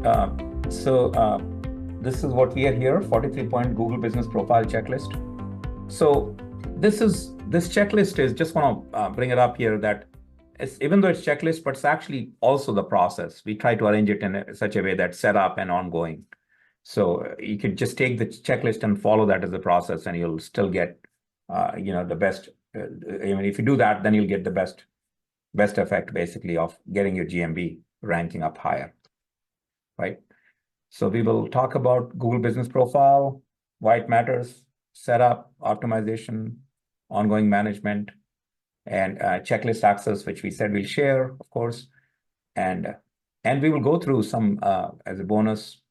This is what we are here, 43-point Google Business Profile Checklist. So this checklist is, just want to bring it up here, that even though it's checklist, but it's actually also the process. We try to arrange it in such a way that's set up and ongoing. So you can just take the checklist and follow that as a process, and you'll still get, the best. If you do that, then you'll get the best effect, basically, of getting your GMB ranking up higher, right? So we will talk about Google Business Profile, why it matters, setup, optimization, ongoing management, and checklist access, which we said we'll share, of course. And we will go through some as a bonus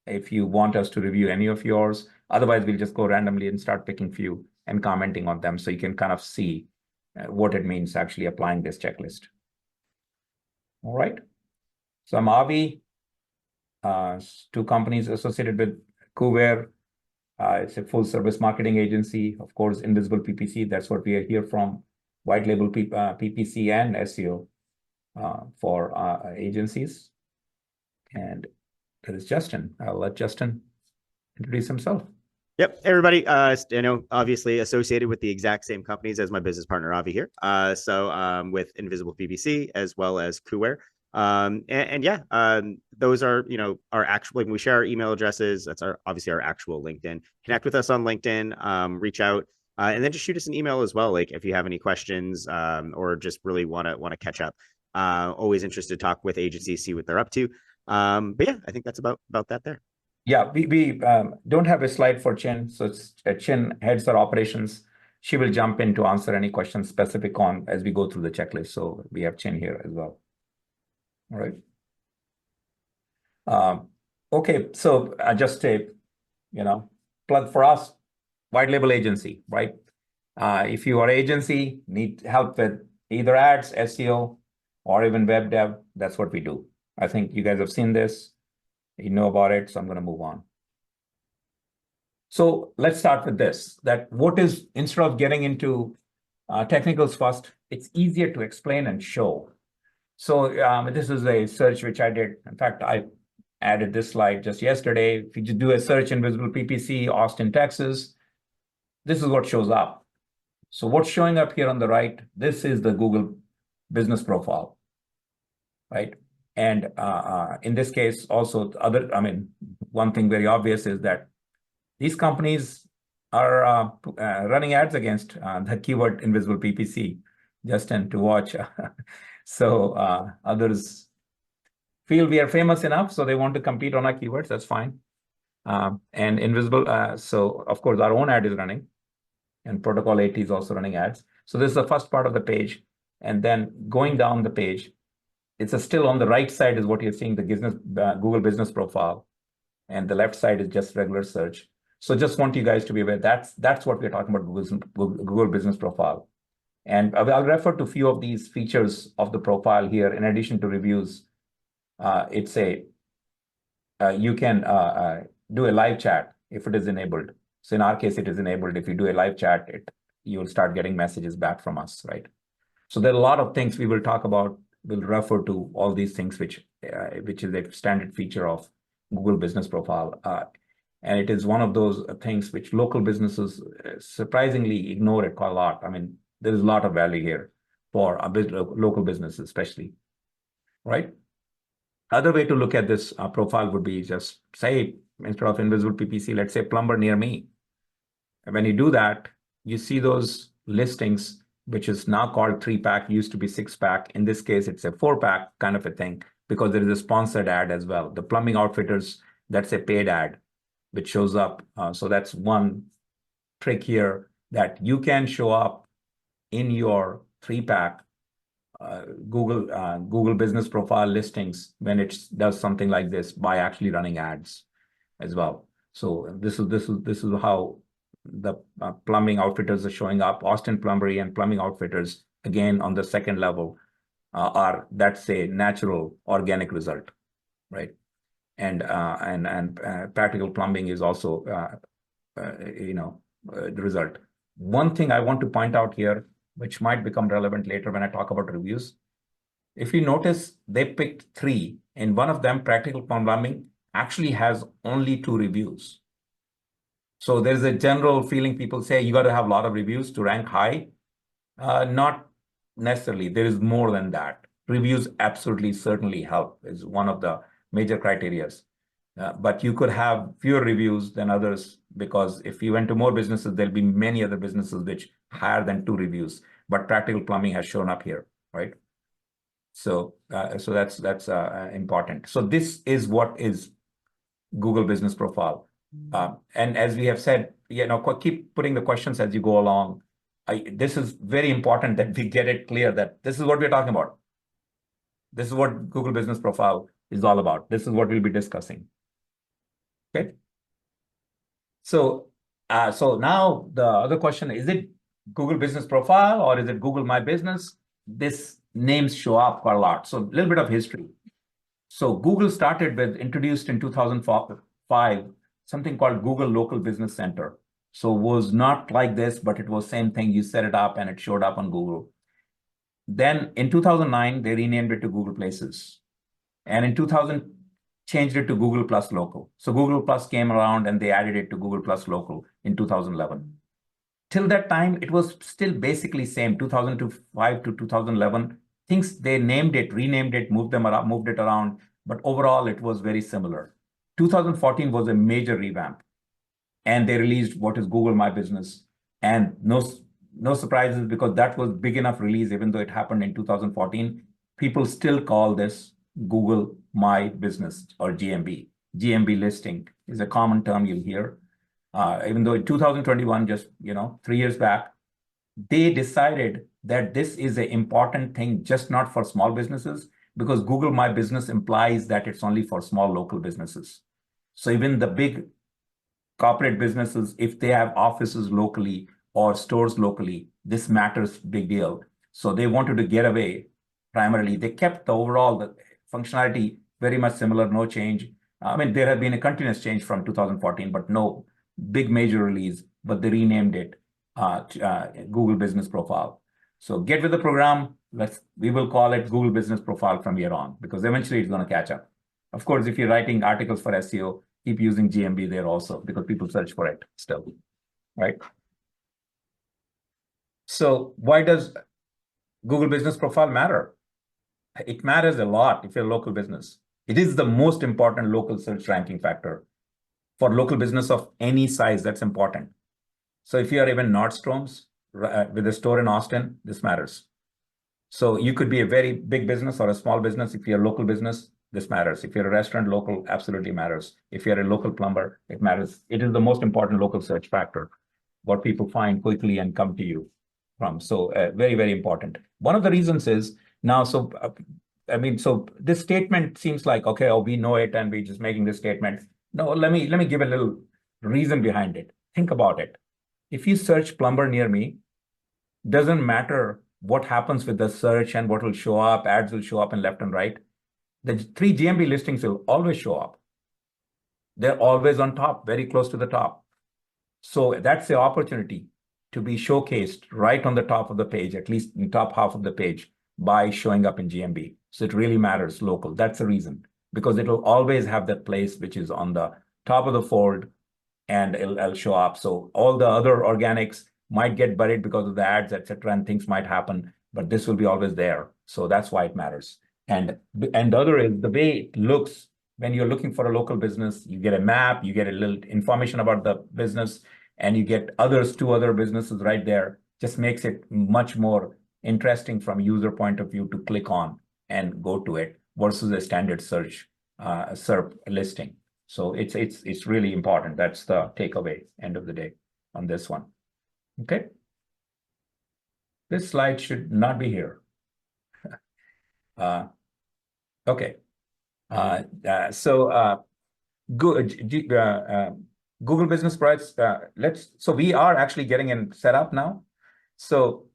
if you want us to review any of yours. Otherwise, we'll just go randomly and start picking few and commenting on them, so you can kind of see what it means actually applying this checklist. All right. So I'm Avi. 2 companies associated with Kuware. It's a full service marketing agency. Of course, InvisiblePPC, that's what we are here from. White Label PPC and SEO for agencies. And there is Justin. I'll let Justin introduce himself. Yep, everybody, obviously associated with the exact same companies as my business partner, Avi here. With InvisiblePPC as well as Kuware. Those are, our actual, we share our email addresses. That's obviously our actual LinkedIn. Connect with us on LinkedIn, reach out, and then just shoot us an email as well. Like if you have any questions, or just really want to catch up. Always interested to talk with agencies, see what they're up to. But yeah, I think that's about that there. Yeah, we don't have a slide for Chin, so it's Chin heads our operations. She will jump in to answer any questions specific on as we go through the checklist. So we have Chin here as well. All right. Okay, so just a plug for us, White Label Agency, right? If you are an agency, need help with either ads, SEO, or even web dev, that's what we do. I think you guys have seen this. You know about it, so I'm going to move on. So let's start with this, that what is, instead of getting into technicals first, it's easier to explain and show. So this is a search which I did. In fact, I added this slide just yesterday. If you just do a search InvisiblePPC, Austin, Texas, this is what shows up. So what's showing up here on the right, this is the Google Business Profile, right? And in this case, also one thing very obvious is that these companies are running ads against the keyword InvisiblePPC, Justin, to watch. So others feel we are famous enough, so they want to compete on our keywords. That's fine. And Invisible, so of course our own ad is running, and Protocol 80 is also running ads. So this is the first part of the page, and then going down the page, it's still on the right side is what you're seeing, the Google Business Profile, and the left side is just regular search. So just want you guys to be aware that's what we're talking about, Google Business Profile. And I'll refer to a few of these features of the profile here. In addition to reviews, you can do a live chat if it is enabled. So in our case, it is enabled. If you do a live chat, you'll start getting messages back from us, right? So there are a lot of things we will talk about. We'll refer to all these things, which is a standard feature of Google Business Profile. And it is one of those things which local businesses surprisingly ignore it quite a lot. I mean, there is a lot of value here for local businesses, especially, right? Other way to look at this profile would be just say, instead of InvisiblePPC, let's say plumber near me. And when you do that, you see those listings, which is now called 3-pack, used to be 6-pack. In this case, it's a 4-pack kind of a thing, because there is a sponsored ad as well. The plumbing outfitters, that's a paid ad, which shows up. So that's one trick here, that you can show up in your 3-pack Google Business Profile listings when it does something like this by actually running ads as well. So this is how the plumbing outfitters are showing up. Austin Plumbery and Plumbing Outfitters, again on the second level, that's a natural organic result, right? And Practical Plumbing is also the result. One thing I want to point out here, which might become relevant later when I talk about reviews. If you notice, they picked 3, and one of them, Practical Plumbing, actually has only 2 reviews. So there's a general feeling people say you got to have a lot of reviews to rank high. Not necessarily. There is more than that. Reviews absolutely certainly help, is one of the major criterias. But you could have fewer reviews than others, because if you went to more businesses, there'll be many other businesses which higher than 2 reviews. But Practical Plumbing has shown up here, right? So that's important. So this is what is Google Business Profile. And as we have said, keep putting the questions as you go along. This is very important that we get it clear that this is what we're talking about. This is what Google Business Profile is all about. This is what we'll be discussing. Okay. So now the other question, is it Google Business Profile or is it Google My Business? This names show up quite a lot. So a little bit of history. So Google started with, introduced in 2005, something called Google Local Business Center. So it was not like this, but it was same thing. You set it up and it showed up on Google. Then in 2009, they renamed it to Google Places. And in 2000, changed it to Google Plus Local. So Google Plus came around and they added it to Google Plus Local in 2011. Till that time, it was still basically same, 2005 to 2011. Things they named it, renamed it, moved it around, but overall it was very similar. 2014 was a major revamp, and they released what is Google My Business. And no surprises, because that was big enough release, even though it happened in 2014. People still call this Google My Business, or GMB. GMB listing is a common term you'll hear. Even though in 2021, just 3 years back, they decided that this is an important thing, just not for small businesses, because Google My Business implies that it's only for small local businesses. So even the big corporate businesses, if they have offices locally or stores locally, this matters, big deal. So they wanted to get away. Primarily, they kept the overall functionality very much similar, no change. I mean, there had been a continuous change from 2014, but no big major release, but they renamed it Google Business Profile. So get with the program. We will call it Google Business Profile from here on, because eventually it's going to catch up. Of course, if you're writing articles for SEO, keep using GMB there also, because people search for it still, right? So why does Google Business Profile matter? It matters a lot if you're a local business. It is the most important local search ranking factor. For local business of any size, that's important. So if you are even Nordstrom's with a store in Austin, this matters. So you could be a very big business or a small business. If you're a local business, this matters. If you're a restaurant, local absolutely matters. If you're a local plumber, it matters. It is the most important local search factor, what people find quickly and come to you from. So very, very important. One of the reasons is now, so this statement seems like, okay, oh, we know it and we're just making this statement. No, let me give a little reason behind it. Think about it. If you search plumber near me, doesn't matter what happens with the search and what will show up, ads will show up in left and right. The 3 GMB listings will always show up. They're always on top, very close to the top. So that's the opportunity to be showcased right on the top of the page, at least in the top half of the page, by showing up in GMB. So it really matters local. That's the reason, because it will always have that place which is on the top of the fold, and it'll show up. So all the other organics might get buried because of the ads, etc., and things might happen, but this will be always there. So that's why it matters. And the other is the way it looks. When you're looking for a local business, you get a map, you get a little information about the business, and you get 2 other businesses right there. Just makes it much more interesting from a user point of view to click on and go to it versus a standard search SERP listing. So it's really important. That's the takeaway, end of the day, on this one. Okay. This slide should not be here. Okay. Google Business Price. So we are actually getting in set up now. So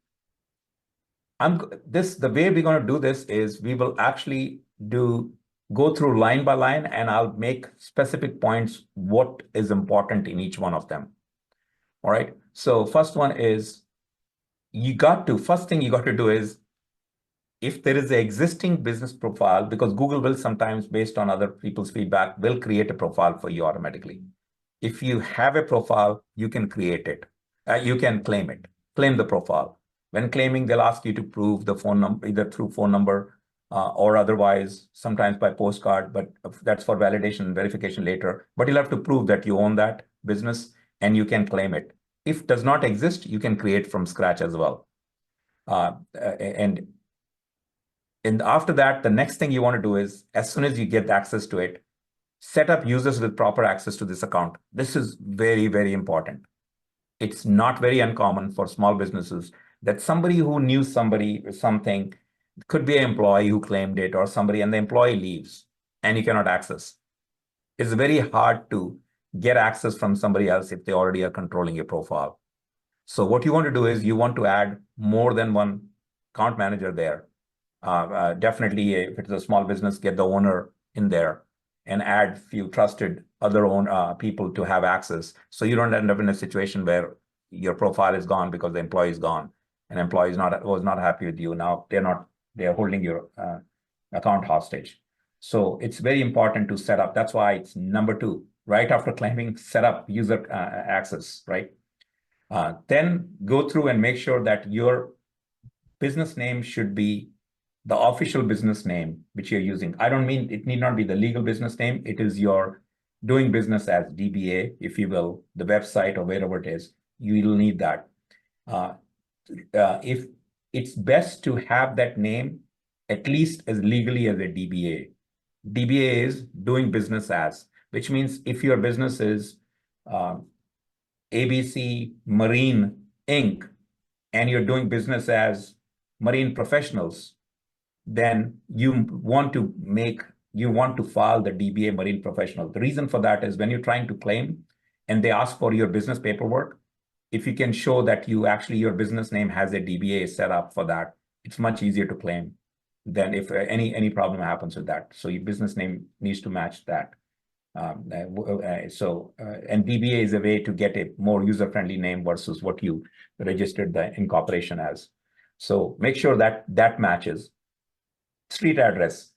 the way we're going to do this is we will actually go through line by line, and I'll make specific points what is important in each one of them. All right. So first one is first thing you got to do is if there is an existing business profile, because Google will sometimes, based on other people's feedback, will create a profile for you automatically. If you have a profile, you can create it. You can claim the profile. When claiming, they'll ask you to prove the phone number, either through phone number or otherwise, sometimes by postcard, but that's for validation and verification later. But you'll have to prove that you own that business and you can claim it. If it does not exist, you can create from scratch as well. And after that, the next thing you want to do is, as soon as you get access to it, set up users with proper access to this account. This is very, very important. It's not very uncommon for small businesses that somebody who knew somebody or something, could be an employee who claimed it or somebody, and the employee leaves and you cannot access. It's very hard to get access from somebody else if they already are controlling your profile. So what you want to do is you want to add more than one account manager there. Definitely, if it's a small business, get the owner in there and add few trusted other people to have access. So you don't end up in a situation where your profile is gone because the employee is gone and employee was not happy with you. Now they're holding your account hostage. So it's very important to set up. That's why it's number 2, right after claiming, set up user access, right? Then go through and make sure that your business name should be the official business name which you're using. I don't mean it need not be the legal business name. It is your doing business as DBA, if you will, the website or wherever it is. You will need that. If it's best to have that name at least as legally as a DBA. DBA is doing business as, which means if your business is ABC Marine Inc. and you're doing business as marine professionals, then you want to file the DBA Marine Professional. The reason for that is when you're trying to claim and they ask for your business paperwork, if you can show that your business name has a DBA set up for that, it's much easier to claim than if any problem happens with that. So your business name needs to match that. And DBA is a way to get a more user-friendly name versus what you registered the incorporation as. So make sure that that matches. Street address.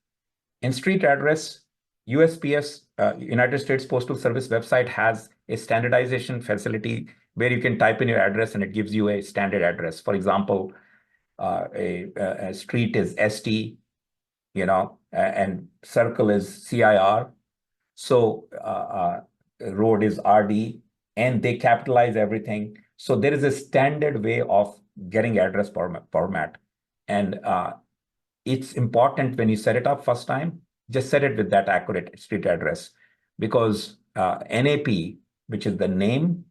In street address, USPS, United States Postal Service website has a standardization facility where you can type in your address and it gives you a standard address. For example, a street is ST, and circle is CIR. So road is RD, and they capitalize everything. So there is a standard way of getting address format. And it's important when you set it up first time, just set it with that accurate street address, because NAP, which is the name,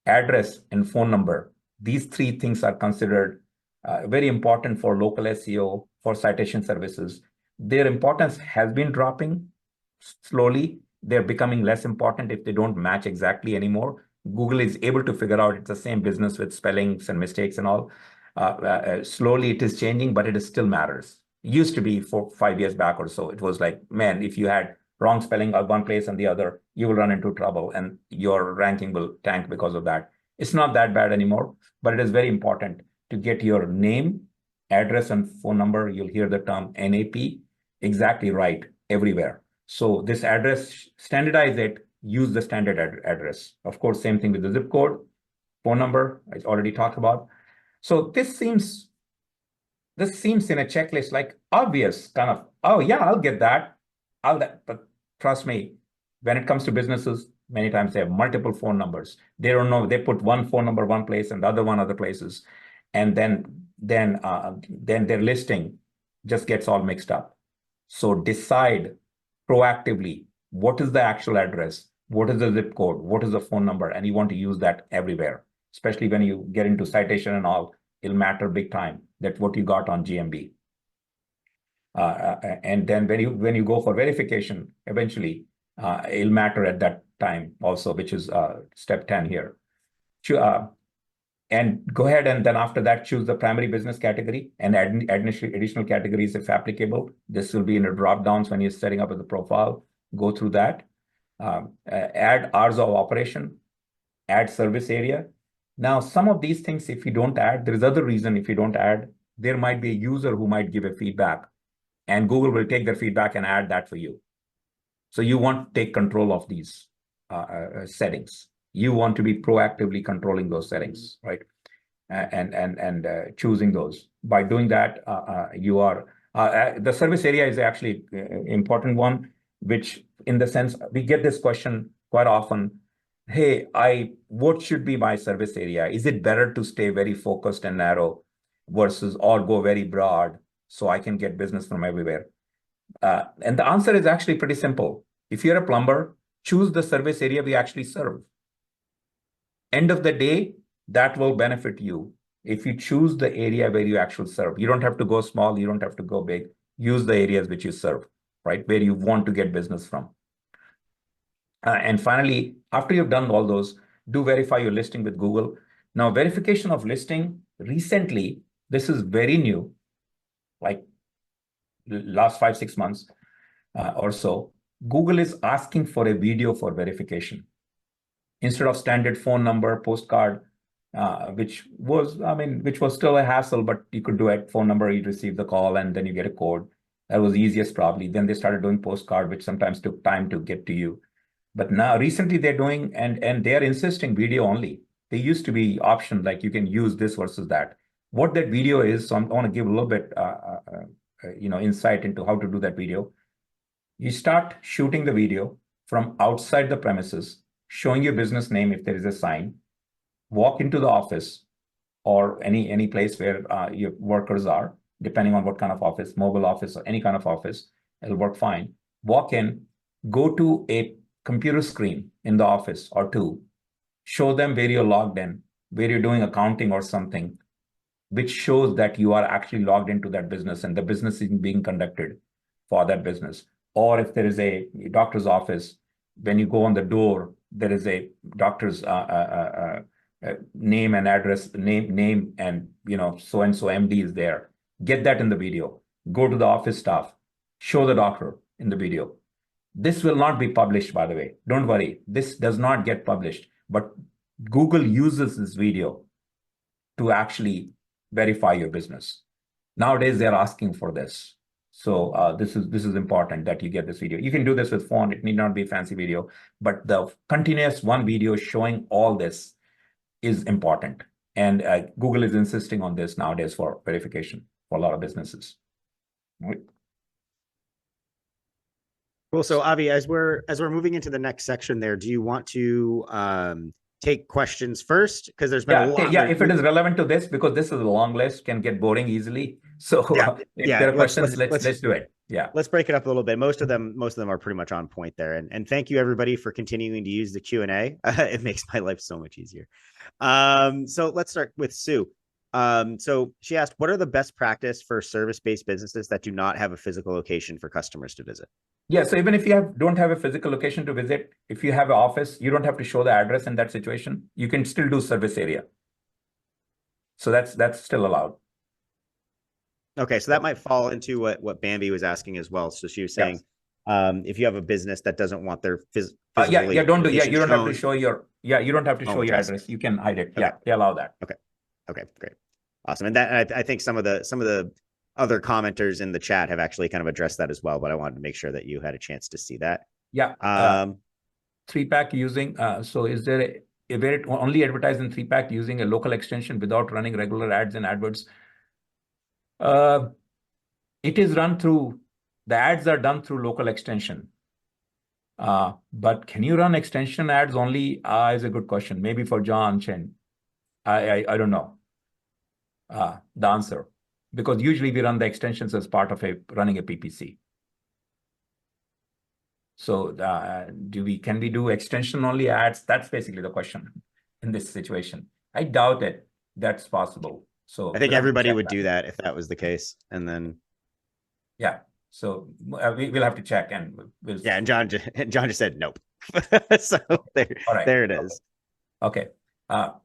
address, and phone number, these 3 things are considered very important for local SEO, for citation services. Their importance has been dropping slowly. They're becoming less important if they don't match exactly anymore. Google is able to figure out it's the same business with spellings and mistakes and all. Slowly it is changing, but it still matters. It used to be 4-5 years back or so. It was like, man, if you had wrong spelling of one place and the other, you will run into trouble and your ranking will tank because of that. It's not that bad anymore, but it is very important to get your name, address, and phone number. You'll hear the term NAP exactly right everywhere. So this address, standardize it, use the standard address. Of course, same thing with the zip code, phone number, I already talked about. So this seems in a checklist like obvious, kind of, oh yeah, I'll get that. But trust me, when it comes to businesses, many times they have multiple phone numbers. They don't know, they put one phone number one place and the other one other places. And then their listing just gets all mixed up. So decide proactively, what is the actual address? What is the zip code? What is the phone number? And you want to use that everywhere, especially when you get into citation and all, it'll matter big time that what you got on GMB. And then when you go for verification, eventually it'll matter at that time also, which is step 10 here. And go ahead and then after that, choose the primary business category and add additional categories if applicable. This will be in the drop downs when you're setting up the profile. Go through that. Add hours of operation, add service area. Now, some of these things, if you don't add, there is other reason if you don't add, there might be a user who might give a feedback, and Google will take their feedback and add that for you. So you want to take control of these settings. You want to be proactively controlling those settings, right? And choosing those. By doing that, you are the service area is actually an important one, which in the sense we get this question quite often. Hey, what should be my service area? Is it better to stay very focused and narrow versus or go very broad so I can get business from everywhere? And the answer is actually pretty simple. If you're a plumber, choose the service area we actually serve. End of the day, that will benefit you if you choose the area where you actually serve. You don't have to go small, you don't have to go big. Use the areas which you serve, right? Where you want to get business from. And finally, after you've done all those, do verify your listing with Google. Now, verification of listing, recently, this is very new, like last 5-6 months or so, Google is asking for a video for verification. Instead of standard phone number, postcard, which was still a hassle, but you could do it, phone number, you receive the call, and then you get a code. That was easiest probably. Then they started doing postcard, which sometimes took time to get to you. But now recently they're doing, and they're insisting video only. They used to be options like you can use this versus that. What that video is, so I want to give a little bit insight into how to do that video. You start shooting the video from outside the premises, showing your business name if there is a sign, walk into the office or any place where your workers are, depending on what kind of office, mobile office or any kind of office, it'll work fine. Walk in, go to a computer screen in the office or two, show them where you're logged in, where you're doing accounting or something, which shows that you are actually logged into that business and the business is being conducted for that business. Or if there is a doctor's office, when you go on the door, there is a doctor's name and address, name and so-and-so MD is there. Get that in the video. Go to the office staff, show the doctor in the video. This will not be published, by the way. Don't worry. This does not get published, but Google uses this video to actually verify your business. Nowadays, they're asking for this. So this is important that you get this video. You can do this with phone. It need not be a fancy video, but the continuous one video showing all this is important. And Google is insisting on this nowadays for verification for a lot of businesses. Right. Cool. So Avi, as we're moving into the next section there, do you want to take questions first? Because there's been a lot. Yeah, if it is relevant to this, because this is a long list, can get boring easily. So if there are questions, let's do it. Yeah. Let's break it up a little bit. Most of them are pretty much on point there. And thank you everybody for continuing to use the Q&A. It makes my life so much easier. So let's start with Sue. So she asked, what are the best practice for service-based businesses that do not have a physical location for customers to visit? Yeah, so even if you don't have a physical location to visit, if you have an office, you don't have to show the address in that situation. You can still do service area. So that's still allowed. Okay, so that might fall into what Bambi was asking as well. So she was saying, if you have a business that doesn't want their you don't have to show your address. You can hide it. Okay. Yeah, they allow that. Okay, great, awesome. And that I think some of the other commenters in the chat have actually kind of addressed that as well, but I wanted to make sure that you had a chance to see that. Yeah. 3-pack using, so is there where it only advertise in 3-pack using a local extension without running regular ads and AdWords? It is run through, the ads are done through local extension. But can you run extension ads only is a good question. Maybe for John Chen. I don't know the answer. Because usually we run the extensions as part of running a PPC. So can we do extension only ads? That's basically the question in this situation. I doubt it. That's possible. So I think everybody would do that if that was the case. And then yeah. So we'll have to check and we'll and John just said nope. So there it is. Okay. All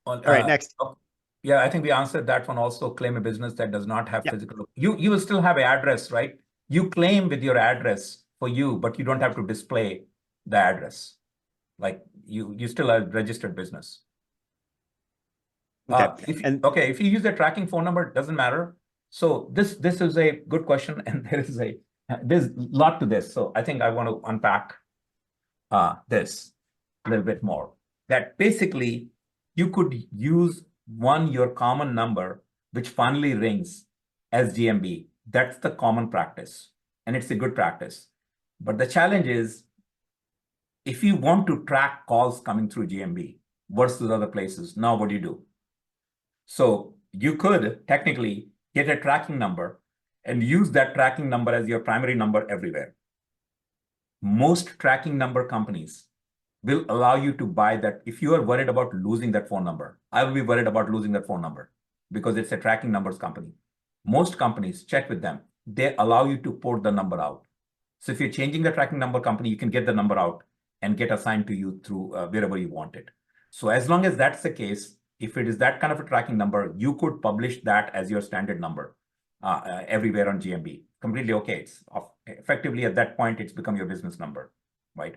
right, next. Yeah, I think we answered that one also. Claim a business that does not have physical. You will still have an address, right? You claim with your address for you, but you don't have to display the address. Like you still are a registered business. Okay. If you use the tracking phone number, it doesn't matter. So this is a good question, and there's a lot to this. So I think I want to unpack this a little bit more. That basically you could use your common number, which finally rings as GMB. That's the common practice, and it's a good practice. But the challenge is, if you want to track calls coming through GMB versus other places, now what do you do? So you could technically get a tracking number and use that tracking number as your primary number everywhere. Most tracking number companies will allow you to buy that. If you are worried about losing that phone number, I will be worried about losing that phone number because it's a tracking numbers company. Most companies, check with them, they allow you to port the number out. So if you're changing the tracking number company, you can get the number out and get assigned to you through wherever you want it. So as long as that's the case, if it is that kind of a tracking number, you could publish that as your standard number everywhere on GMB. Completely okay. It's effectively at that point, it's become your business number, right?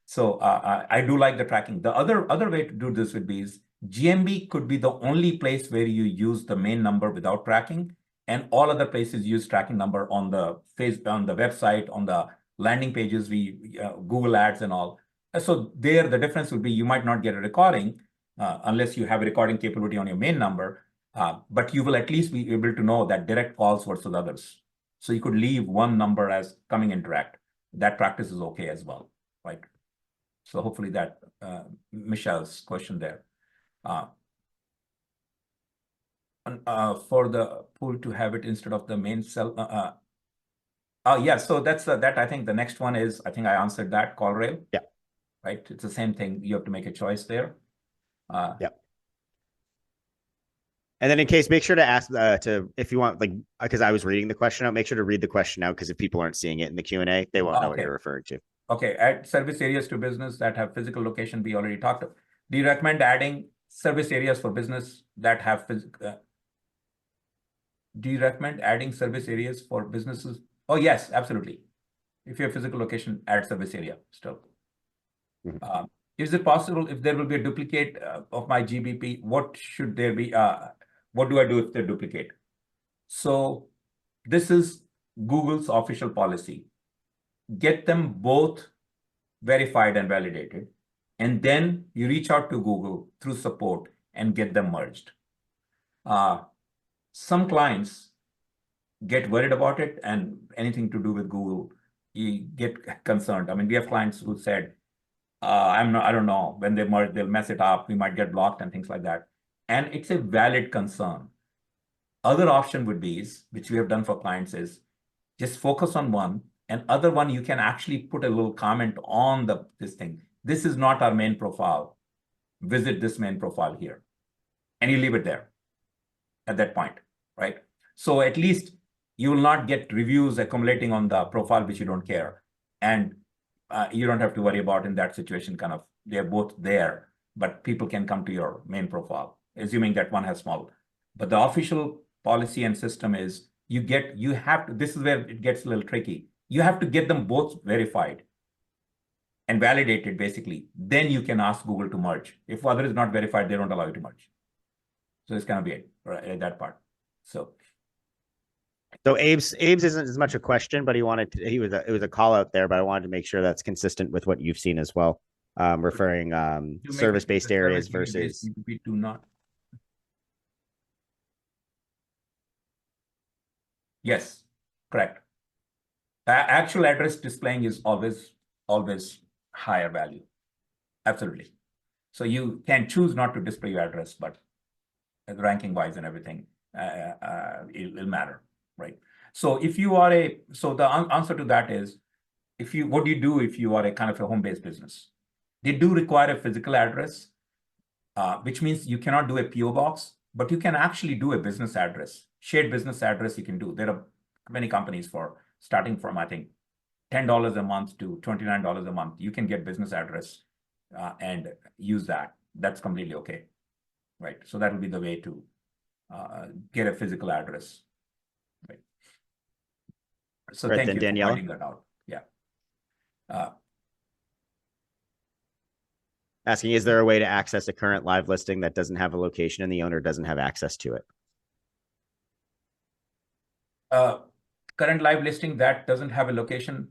So I do like the tracking. The other way to do this would be is GMB could be the only place where you use the main number without tracking, and all other places use tracking number on the website, on the landing pages, Google Ads and all. So there, the difference would be you might not get a recording unless you have a recording capability on your main number, but you will at least be able to know that direct calls versus others. So you could leave one number as coming in direct. That practice is okay as well, right? So hopefully that Michelle's question there. For the pool to have it instead of the main cell. Yeah, so that's that. I think the next one is, I think I answered that, call rail. Yeah. Right. It's the same thing. You have to make a choice there. Yeah. And then in case, make sure to ask if you want, like, because I was reading the question out, make sure to read the question out, because if people aren't seeing it in the Q&A, they won't know what you're referring to. Okay. Add service areas to business that have physical location. We already talked about. Do you recommend adding service areas for business that have physical? Do you recommend adding service areas for businesses? Oh, yes, absolutely. If you have physical location, add service area still. Mm-hmm. Is it possible if there will be a duplicate of my GBP? What should there be? What do I do if they're duplicate? So this is Google's official policy. Get them both verified and validated. And then you reach out to Google through support and get them merged. Some clients get worried about it, and anything to do with Google, you get concerned. I mean, we have clients who said, I don't know, when they merge, they'll mess it up. We might get blocked and things like that. And it's a valid concern. Other option would be, which we have done for clients, is just focus on one, and other one, you can actually put a little comment on this thing. This is not our main profile. Visit this main profile here. And you leave it there at that point, right? So at least you will not get reviews accumulating on the profile which you don't care. And you don't have to worry about in that situation, kind of, they're both there, but people can come to your main profile, assuming that one has small. But the official policy and system is you have to, this is where it gets a little tricky. You have to get them both verified and validated, basically. Then you can ask Google to merge. If other is not verified, they don't allow you to merge. So it's going to be it, right, that part. So Abe's isn't as much a question, but it was a call out there, but I wanted to make sure that's consistent with what you've seen as well. Referring service-based areas versus. We do not. Yes, correct. Actual address displaying is always higher value. Absolutely. So you can choose not to display your address, but ranking wise and everything, it'll matter, right? So if you are the answer to that is, what do you do if you are a kind of a home-based business? They do require a physical address, which means you cannot do a PO box, but you can actually do a business address, shared business address you can do. There are many companies starting from, I think, $10 a month to $29 a month. You can get business address and use that. That's completely okay, right? So that will be the way to get a physical address, right? So thank you Danielle, for pointing that out. Yeah. Asking, is there a way to access a current live listing that doesn't have a location and the owner doesn't have access to it? Current live listing that doesn't have a location.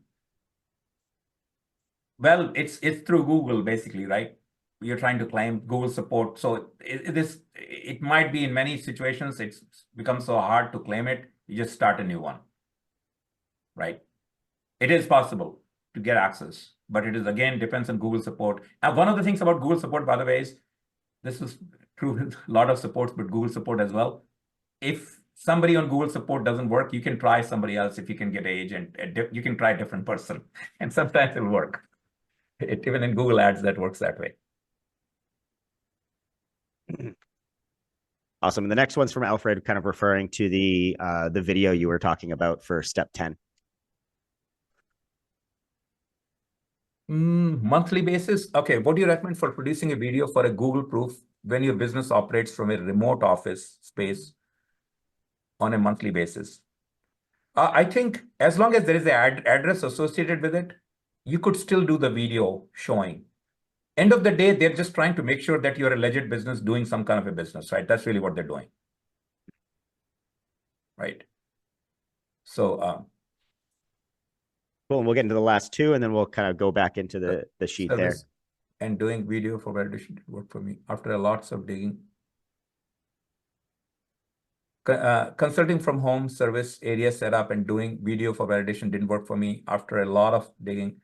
Well, it's through Google basically, right? You're trying to claim Google support. So it might be in many situations, it's become so hard to claim it. You just start a new one, right? It is possible to get access, but it is again depends on Google support. And one of the things about Google support, by the way, is this is true with a lot of supports, but Google support as well. If somebody on Google support doesn't work, you can try somebody else. If you can get an agent, you can try a different person, and sometimes it'll work. Even in Google Ads, that works that way. Awesome. And the next one's from Alfred, kind of referring to the video you were talking about for step 10. Monthly basis. Okay, what do you recommend for producing a video for a Google proof when your business operates from a remote office space on a monthly basis? I think as long as there is an address associated with it, you could still do the video showing. End of the day, they're just trying to make sure that you're a legit business doing some kind of a business, right? That's really what they're doing, right? So, cool. And we'll get into the last two, and then we'll kind of go back into the sheet there. And doing video for validation didn't work for me after lots of digging. Consulting from home service area setup and doing video for validation didn't work for me after a lot of digging.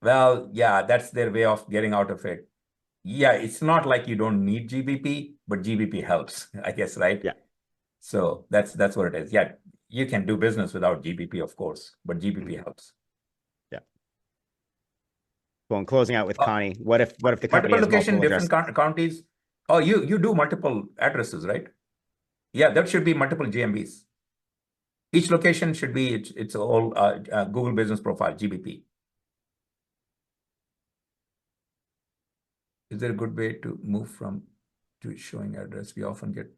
Well, yeah, that's their way of getting out of it. Yeah, it's not like you don't need GBP, but GBP helps, I guess, right? Yeah. So that's what it is. Yeah, you can do business without GBP, of course, but GBP helps. Yeah. Well, and closing out with Connie, what if the company multiple has location, multiple different counties? Oh, you do multiple addresses, right? Yeah, that should be multiple GMBs. Each location should be its all Google Business Profile, GBP. Is there a good way to move from to showing address? We often get.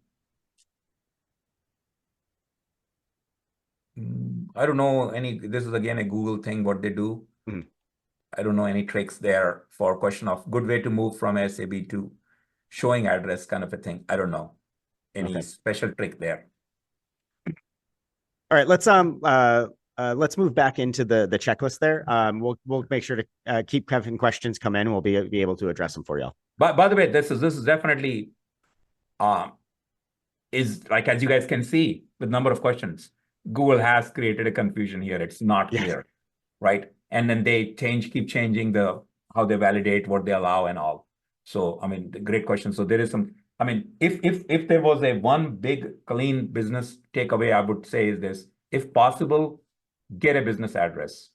I don't know any. This is again a Google thing. What they do. I don't know any tricks there for question of good way to move from SAB to showing address kind of a thing. I don't know any special trick there. All right, let's move back into the checklist there. We'll make sure to keep having questions come in. We'll be able to address them for y'all. By the way, this is definitely is like, as you guys can see with number of questions, Google has created a confusion here. It's not clear, right? And then they keep changing how they validate, what they allow and all. So, I mean, great question. So there is some, I mean, if there was a one big clean business takeaway, I would say is this: if possible, get a business address,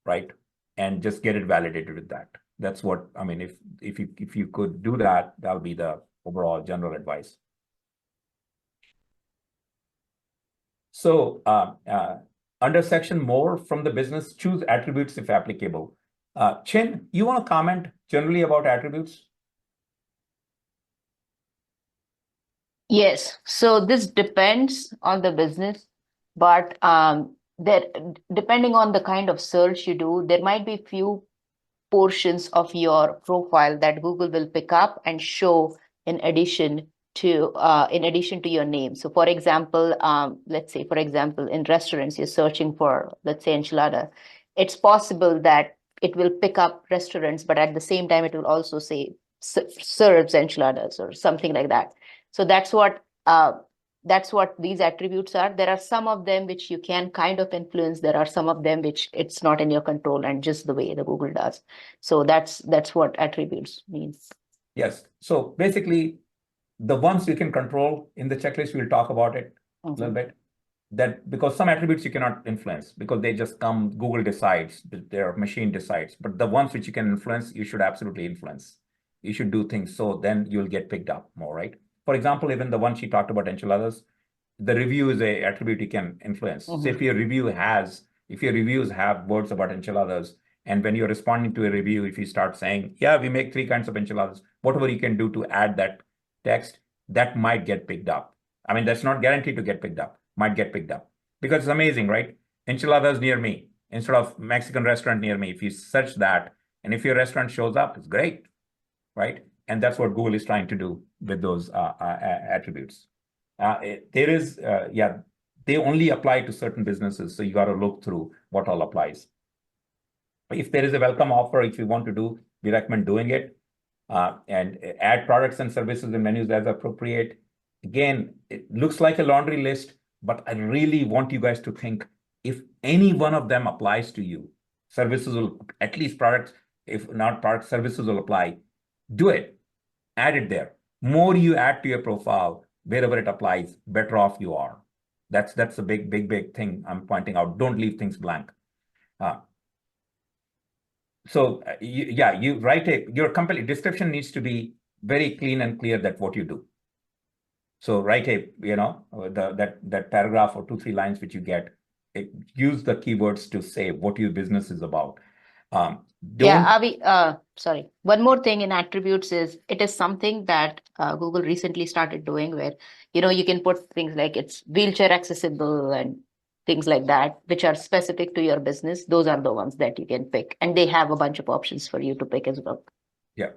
right? And just get it validated with that. That's what, I mean, if you could do that, that'll be the overall general advice. So under section more from the business, choose attributes if applicable. Chin, you want to comment generally about attributes? Yes, so this depends on the business, but depending on the kind of search you do, there might be few portions of your profile that Google will pick up and show in addition to your name. So for example, let's say, for example, in restaurants, you're searching for, let's say, enchilada. It's possible that it will pick up restaurants, but at the same time, it will also say serves enchiladas or something like that. So that's what these attributes are. There are some of them which you can kind of influence. There are some of them which it's not in your control and just the way the Google does. So that's what attributes means. Yes. So basically, the ones you can control in the checklist, we'll talk about it a little bit. That because some attributes you cannot influence because they just come, Google decides, their machine decides. But the ones which you can influence, you should absolutely influence. You should do things so then you'll get picked up more, right? For example, even the one she talked about enchiladas, the review is a attribute you can influence. So if your reviews have words about enchiladas, and when you're responding to a review, if you start saying, yeah, we make 3 kinds of enchiladas, whatever you can do to add that text, that might get picked up. I mean, that's not guaranteed to get picked up, might get picked up. Because it's amazing, right? Enchiladas near me, instead of Mexican restaurant near me, if you search that And if your restaurant shows up, it's great, right? And that's what Google is trying to do with those attributes. They only apply to certain businesses. So you got to look through what all applies. If there is a welcome offer, if you want to do, we recommend doing it. And add products and services and menus as appropriate. Again, it looks like a laundry list, but I really want you guys to think if any one of them applies to you, services will, at least products, if not products, services will apply. Do it, add it there. More you add to your profile, wherever it applies, better off you are. That's a big thing I'm pointing out. Don't leave things blank. You write your company description needs to be very clean and clear that what you do. So write that paragraph or 2-3 lines which you get. Use the keywords to say what your business is about. Avi, sorry. One more thing in attributes is it is something that Google recently started doing where, you can put things like it's wheelchair accessible and things like that, which are specific to your business. Those are the ones that you can pick. And they have a bunch of options for you to pick as well. Yeah.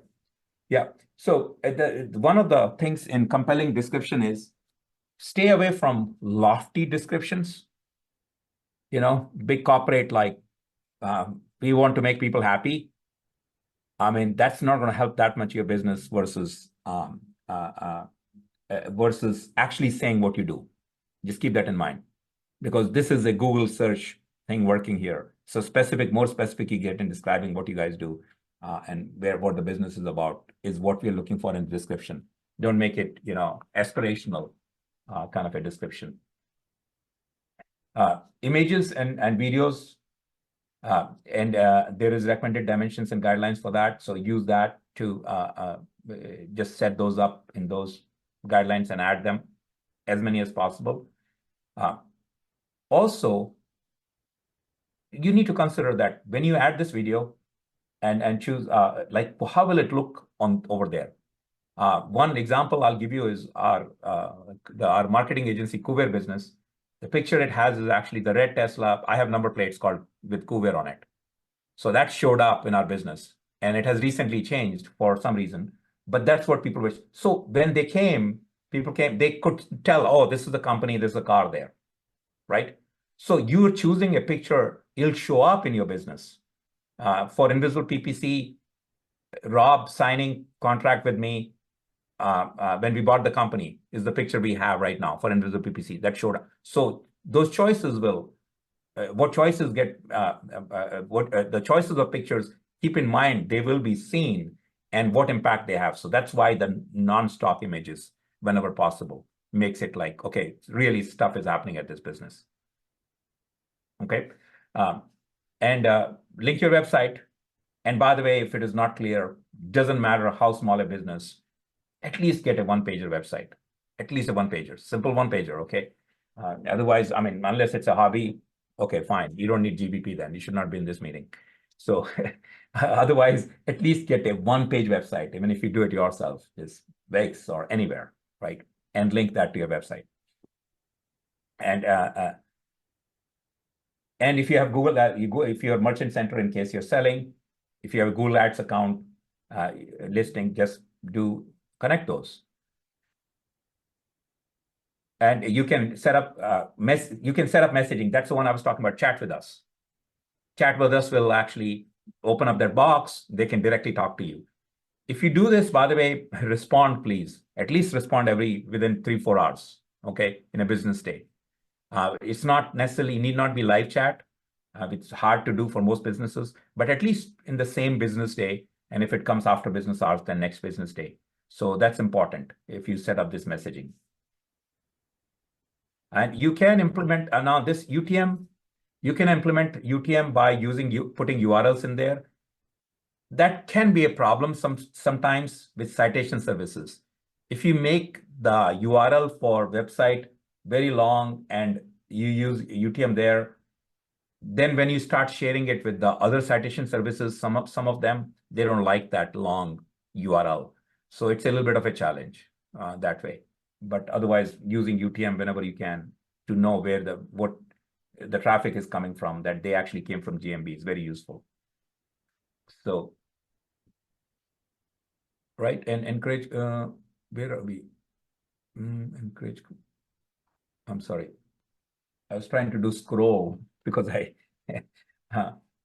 So one of the things in compelling description is stay away from lofty descriptions. Big corporate like, we want to make people happy. I mean, that's not going to help that much your business versus actually saying what you do. Just keep that in mind, because this is a Google search thing working here. So more specific you get in describing what you guys do and what the business is about is what we're looking for in the description. Don't make it, aspirational kind of a description. Images and videos. There is recommended dimensions and guidelines for that. So use that to just set those up in those guidelines and add them as many as possible. Also, you need to consider that when you add this video and choose like how will it look over there. One example I'll give you is our marketing agency Kuver business. The picture it has is actually the red Tesla. I have number plates called with Kuver on it. So that showed up in our business and it has recently changed for some reason, but that's what people wish. So when they came, they could tell, oh, this is the company, there's a car there, right? So you're choosing a picture, it'll show up in your business. For Invisible PPC, Rob signing contract with me when we bought the company is the picture we have right now for Invisible PPC that showed up. So those choices will, the choices of pictures, keep in mind, they will be seen and what impact they have. So that's why the non-stock images, whenever possible, makes it like, okay, really stuff is happening at this business. Okay. Link your website. And by the way, if it is not clear, doesn't matter how small a business, at least get a one-pager website, at least a one-pager, simple one-pager, okay? Otherwise, I mean, unless it's a hobby, okay, fine. You don't need GBP then. You should not be in this meeting. So otherwise, at least get a one-page website, even if you do it yourself, just Wix or anywhere, right? And link that to your website. And if you have Google, if you're Merchant Center in case you're selling, if you have a Google Ads account listing, just connect those. And you can set up messaging. That's the one I was talking about. Chat with us. Chat with us will actually open up their box. They can directly talk to you. If you do this, by the way, respond, please. At least respond within 3-4 hours, okay, in a business day. It's not necessarily, need not be live chat. It's hard to do for most businesses, but at least in the same business day. And if it comes after business hours, then next business day. So that's important if you set up this messaging. And you can implement now this UTM. You can implement UTM by putting URLs in there. That can be a problem sometimes with citation services. If you make the URL for website very long and you use UTM there, then when you start sharing it with the other citation services, some of them, they don't like that long URL. So it's a little bit of a challenge that way. But otherwise, using UTM whenever you can to know where what the traffic is coming from, that they actually came from GMB is very useful. So right? And encourage, where are we? Encourage, I'm sorry. I was trying to do scroll because I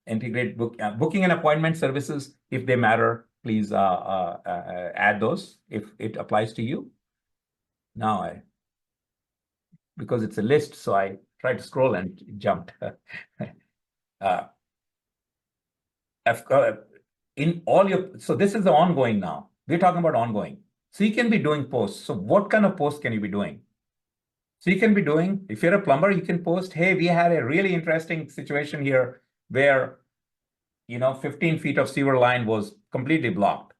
integrate booking and appointment services. If they matter, please add those if it applies to you. Now because it's a list, so I tried to scroll and it jumped. In all your, so this is the ongoing now. We're talking about ongoing. So you can be doing posts. So what kind of posts can you be doing? So you can be doing, if you're a plumber, you can post, hey, we had a really interesting situation here where, 15 feet of sewer line was completely blocked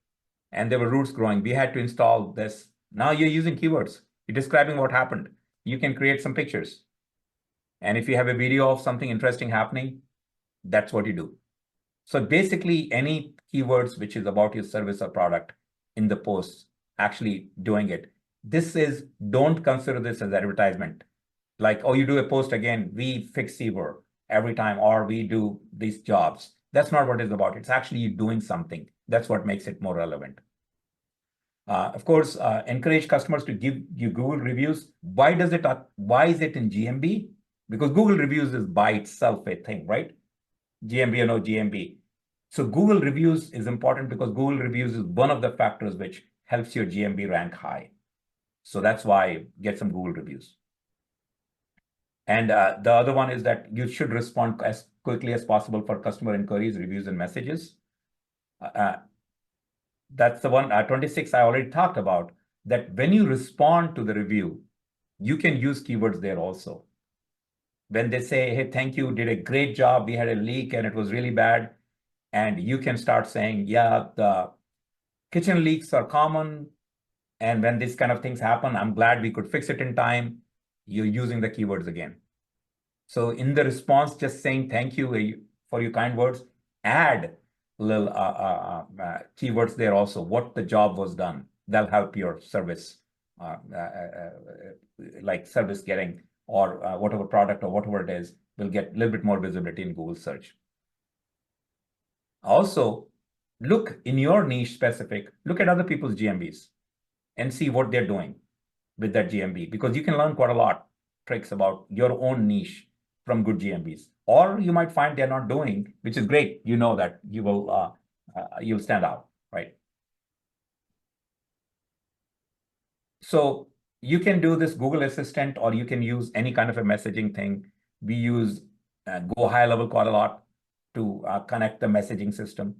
and there were roots growing. We had to install this. Now you're using keywords. You're describing what happened. You can create some pictures. And if you have a video of something interesting happening, that's what you do. So basically any keywords which is about your service or product in the posts, actually doing it. Don't consider this as advertisement. Like, oh, you do a post again, we fix sewer every time, or we do these jobs. That's not what it's about. It's actually you doing something. That's what makes it more relevant. Of course, encourage customers to give you Google reviews. Why is it in GMB? Because Google reviews is by itself a thing, right? GMB or no GMB. So Google reviews is important because Google reviews is one of the factors which helps your GMB rank high. So that's why get some Google reviews. And the other one is that you should respond as quickly as possible for customer inquiries, reviews, and messages. That's the one, 26 I already talked about, that when you respond to the review, you can use keywords there also. When they say, hey, thank you, did a great job, we had a leak and it was really bad. And you can start saying, yeah, the kitchen leaks are common. And when these kind of things happen, I'm glad we could fix it in time. You're using the keywords again. So in the response, just saying thank you for your kind words, add little keywords there also, what the job was done. That'll help your service, like service getting or whatever product or whatever it is, will get a little bit more visibility in Google search. Also, look in your niche specific, look at other people's GMBs and see what they're doing with that GMB, because you can learn quite a lot tricks about your own niche from good GMBs. Or you might find they're not doing, which is great. You know that you will you'll stand out, right? So you can do this Google Assistant, or you can use any kind of a messaging thing. We use Go High Level quite a lot to connect the messaging system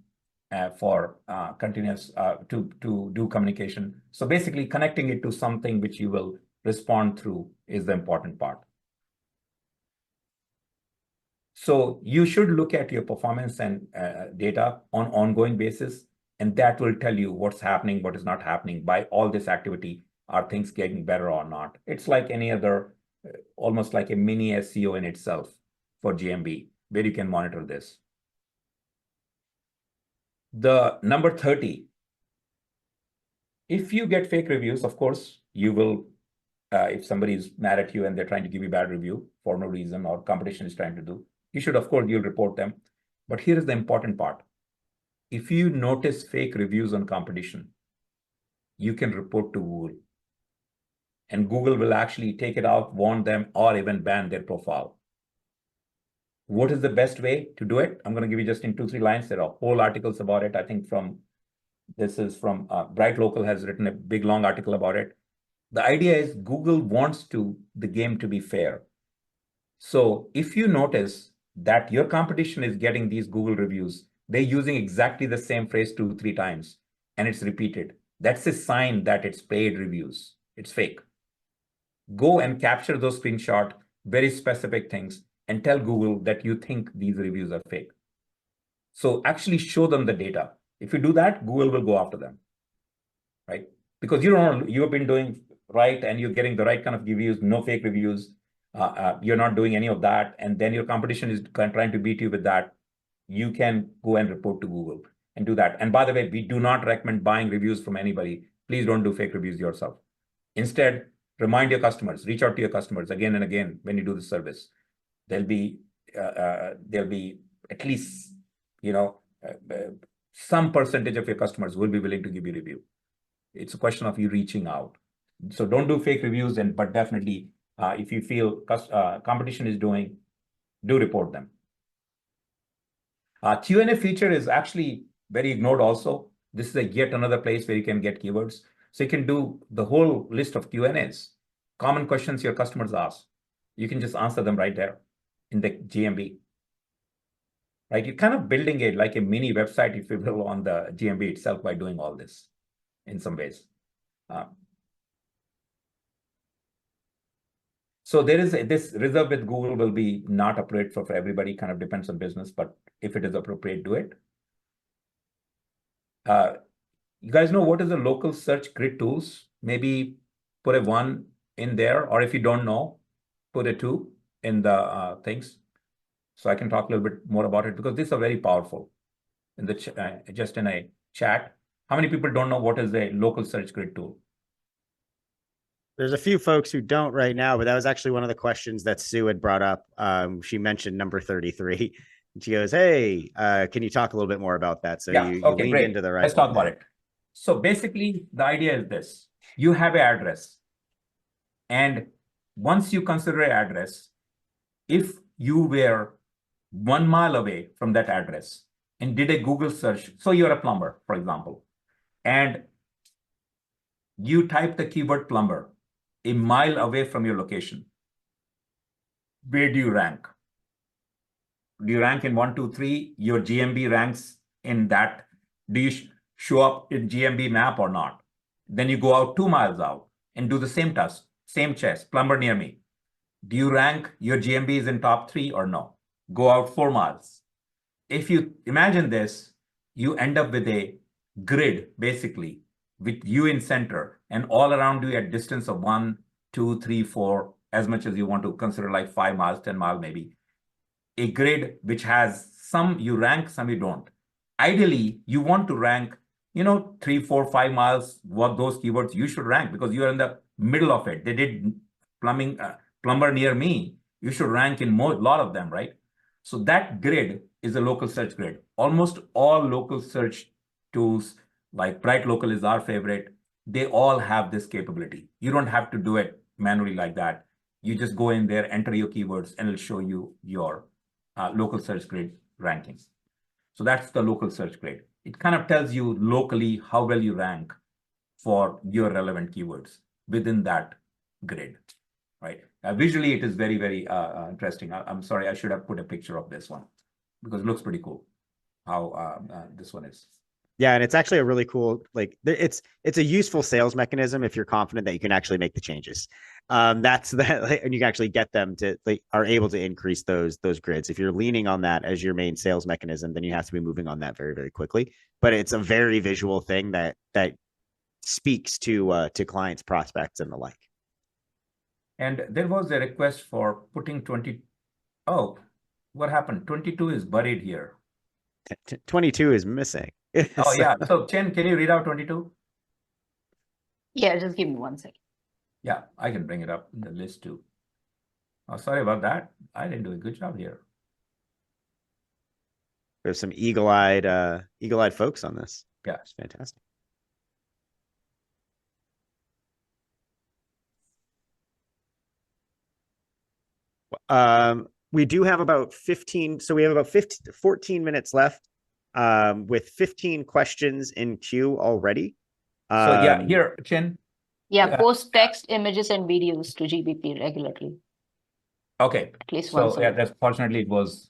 for continuous to do communication. So basically connecting it to something which you will respond through is the important part. So you should look at your performance and data on ongoing basis, and that will tell you what's happening, what is not happening by all this activity. Are things getting better or not? It's like any other, almost like a mini SEO in itself for GMB, where you can monitor this. The number 30, if you get fake reviews, of course, you will, if somebody is mad at you and they're trying to give you bad review for no reason, or competition is trying to do, you should, of course, you'll report them. But here is the important part. If you notice fake reviews on competition, you can report to Google. And Google will actually take it out, warn them, or even ban their profile. What is the best way to do it? I'm going to give you just in 2-3 lines. There are whole articles about it. I think this is from Bright Local has written a big long article about it. The idea is Google wants the game to be fair. So if you notice that your competition is getting these Google reviews, they're using exactly the same phrase 2-3 times, and it's repeated. That's a sign that it's paid reviews. It's fake. Go and capture those screenshots, very specific things, and tell Google that you think these reviews are fake. So actually show them the data. If you do that, Google will go after them, right? Because you've been doing right and you're getting the right kind of reviews, no fake reviews. You're not doing any of that, and then your competition is trying to beat you with that. You can go and report to Google and do that. And by the way, we do not recommend buying reviews from anybody. Please don't do fake reviews yourself. Instead, remind your customers, reach out to your customers again and again when you do the service. There'll be at least some percentage of your customers will be willing to give you a review. It's a question of you reaching out. So don't do fake reviews, but definitely if you feel competition is doing, do report them. Q&A feature is actually very ignored also. This is yet another place where you can get keywords. So you can do the whole list of Q&As, common questions your customers ask. You can just answer them right there in the GMB. Right, you're kind of building it like a mini website, if you will, on the GMB itself by doing all this in some ways. So there is this reserve with Google will be not appropriate for everybody, kind of depends on business, but if it is appropriate, do it. You guys know what is the local search grid tools? Maybe put a 1 in there, or if you don't know, put a 2 in the things. So I can talk a little bit more about it because these are very powerful. In the just in a chat, how many people don't know what is a local search grid tool? There's a few folks who don't right now, but that was actually one of the questions that Sue had brought up. She mentioned number 33. And she goes, hey, can you talk a little bit more about that? So Yeah, you okay, leaned great. into the right Let's talk one about it. So basically, the idea is this. You have an address. And once you consider an address, if you were 1 mile away from that address and did a Google search, so you're a plumber, for example, and you type the keyword plumber a mile away from your location, where do you rank? Do you rank in 1, 2, 3? Your GMB ranks in that. Do you show up in GMB map or not? Then you go out 2 miles out and do the same task, same chest, plumber near me. Do you rank your GMB is in top 3 or no? Go out 4 miles. If you imagine this, you end up with a grid, basically, with you in center and all around you at distance of 1, 2, 3, 4, as much as you want to consider, like 5 miles, 10 miles, maybe. A grid which has some you rank, some you don't. Ideally, you want to rank, 3, 4, 5 miles, what those keywords you should rank because you are in the middle of it. They did plumber near me. You should rank in lot of them, right? So that grid is a local search grid. Almost all local search tools, like Bright Local is our favorite, they all have this capability. You don't have to do it manually like that. You just go in there, enter your keywords, and it'll show you your local search grid rankings. So that's the local search grid. It kind of tells you locally how well you rank for your relevant keywords within that grid, right? Visually, it is very, very interesting. I'm sorry, I should have put a picture of this one because it looks pretty cool how this one is. Yeah, and it's actually a really cool, like it's a useful sales mechanism if you're confident that you can actually make the changes. That's that, and you can actually get them to are able to increase those grids. If you're leaning on that as your main sales mechanism, then you have to be moving on that very, very quickly. But it's a very visual thing that speaks to clients, prospects, and the like. And there was a request for putting 20. Oh, what happened? 22 is buried here. 22 is missing. Oh, yeah. So, Chen, can you read out 22? Yeah, just give me 1 second. Yeah, I can bring it up in the list too. Oh, sorry about that. I didn't do a good job here. There's some eagle-eyed folks on this. Yeah, it's fantastic. We do have about 15, so we have about 14 minutes left with 15 questions in queue already. So yeah, here, Chen. Yeah, post text, images, and videos to GBP regularly. Okay. At least so once. Yeah, that's fortunately it was.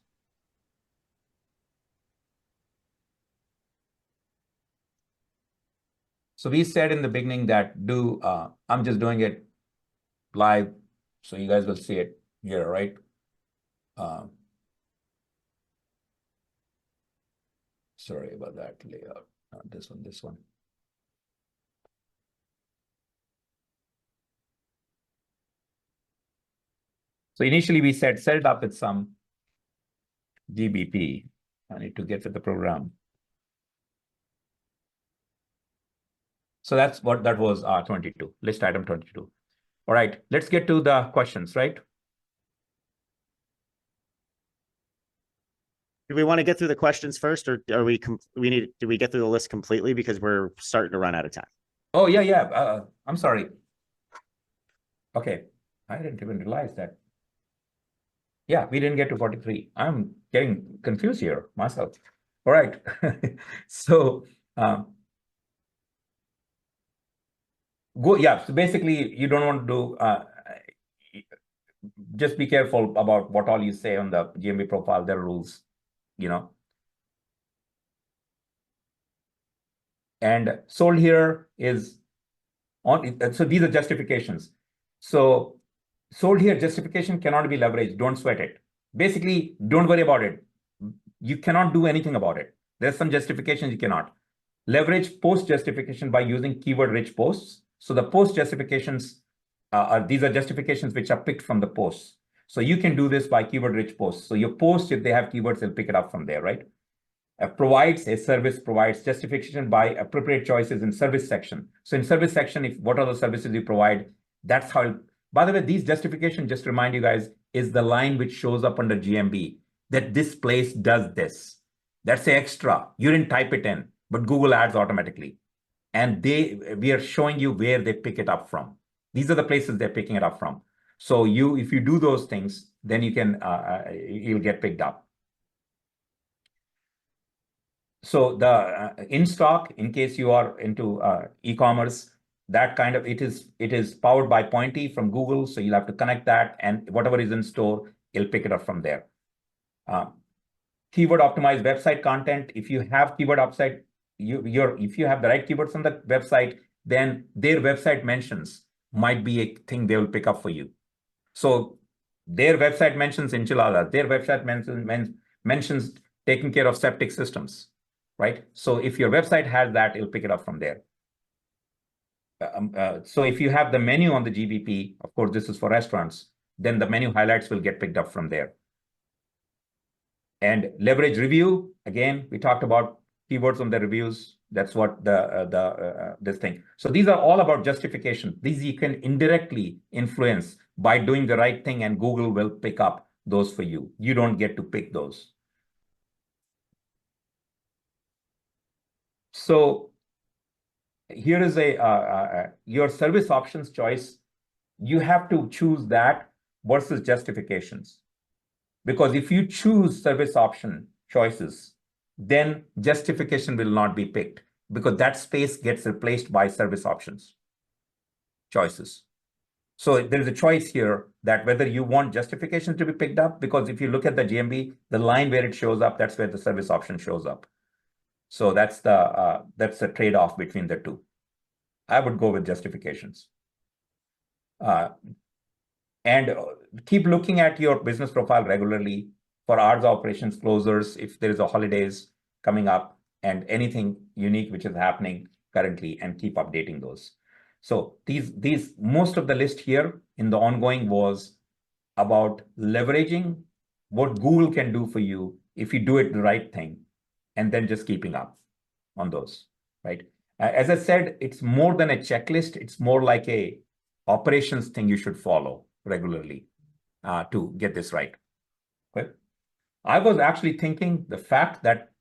So we said in the beginning that I'm just doing it live, so you guys will see it here, right? Sorry about that layout. This one. So initially we said set it up with some GBP. I need to get to the program. So that's what that was 22, list item 22. All right, let's get to the questions, right? Do we want to get through the questions first, or do we get through the list completely because we're starting to run out of time? Oh, yeah. I'm sorry. Okay. I didn't even realize that. Yeah, we didn't get to 43. I'm getting confused here myself. All right. So so basically you don't want to do just be careful about what all you say on the GMB profile. There are rules, you know. And sold here is on. So these are justifications. So sold here justification cannot be leveraged. Don't sweat it. Basically, don't worry about it. You cannot do anything about it. There's some justifications you cannot. Leverage post justification by using keyword rich posts. So the post justifications these are justifications which are picked from the posts. So you can do this by keyword rich posts. So your posts, if they have keywords, they'll pick it up from there, right? Provides a service provides justification by appropriate choices in service section. So in service section, if what are the services you provide, that's how. By the way, these justification, just remind you guys, is the line which shows up under GMB that this place does this. That's the extra. You didn't type it in, but Google adds automatically, and we are showing you where they pick it up from. These are the places they're picking it up from. So if you do those things, then you can you'll get picked up. So the in stock, in case you are into e-commerce, that kind of it is powered by Pointy from Google. So you'll have to connect that, and whatever is in store, it'll pick it up from there. Keyword optimized website content. If you have keyword upside, if you have the right keywords on the website, then their website mentions might be a thing they will pick up for you. So their website mentions enchiladas. Their website mentions taking care of septic systems, right? So if your website has that, it'll pick it up from there. So if you have the menu on the GBP, of course, this is for restaurants, then the menu highlights will get picked up from there. And leverage review, again, we talked about keywords on the reviews. That's what this thing. So these are all about justification. These you can indirectly influence by doing the right thing, and Google will pick up those for you. You don't get to pick those. So here is your service options choice. You have to choose that versus justifications. Because if you choose service option choices, then justification will not be picked, because that space gets replaced by service options choices. So there is a choice here that whether you want justification to be picked up, because if you look at the GMB, the line where it shows up, that's where the service option shows up. So that's the trade-off between the two. I would go with justifications. And keep looking at your business profile regularly for hours of operations, closers, if there is a holidays coming up, and anything unique which is happening currently, and keep updating those. So these most of the list here in the ongoing was about leveraging what Google can do for you if you do it the right thing, and then just keeping up on those, right? As I said, it's more than a checklist. It's more like a operations thing you should follow regularly to get this right. Okay. I was actually thinking the fact that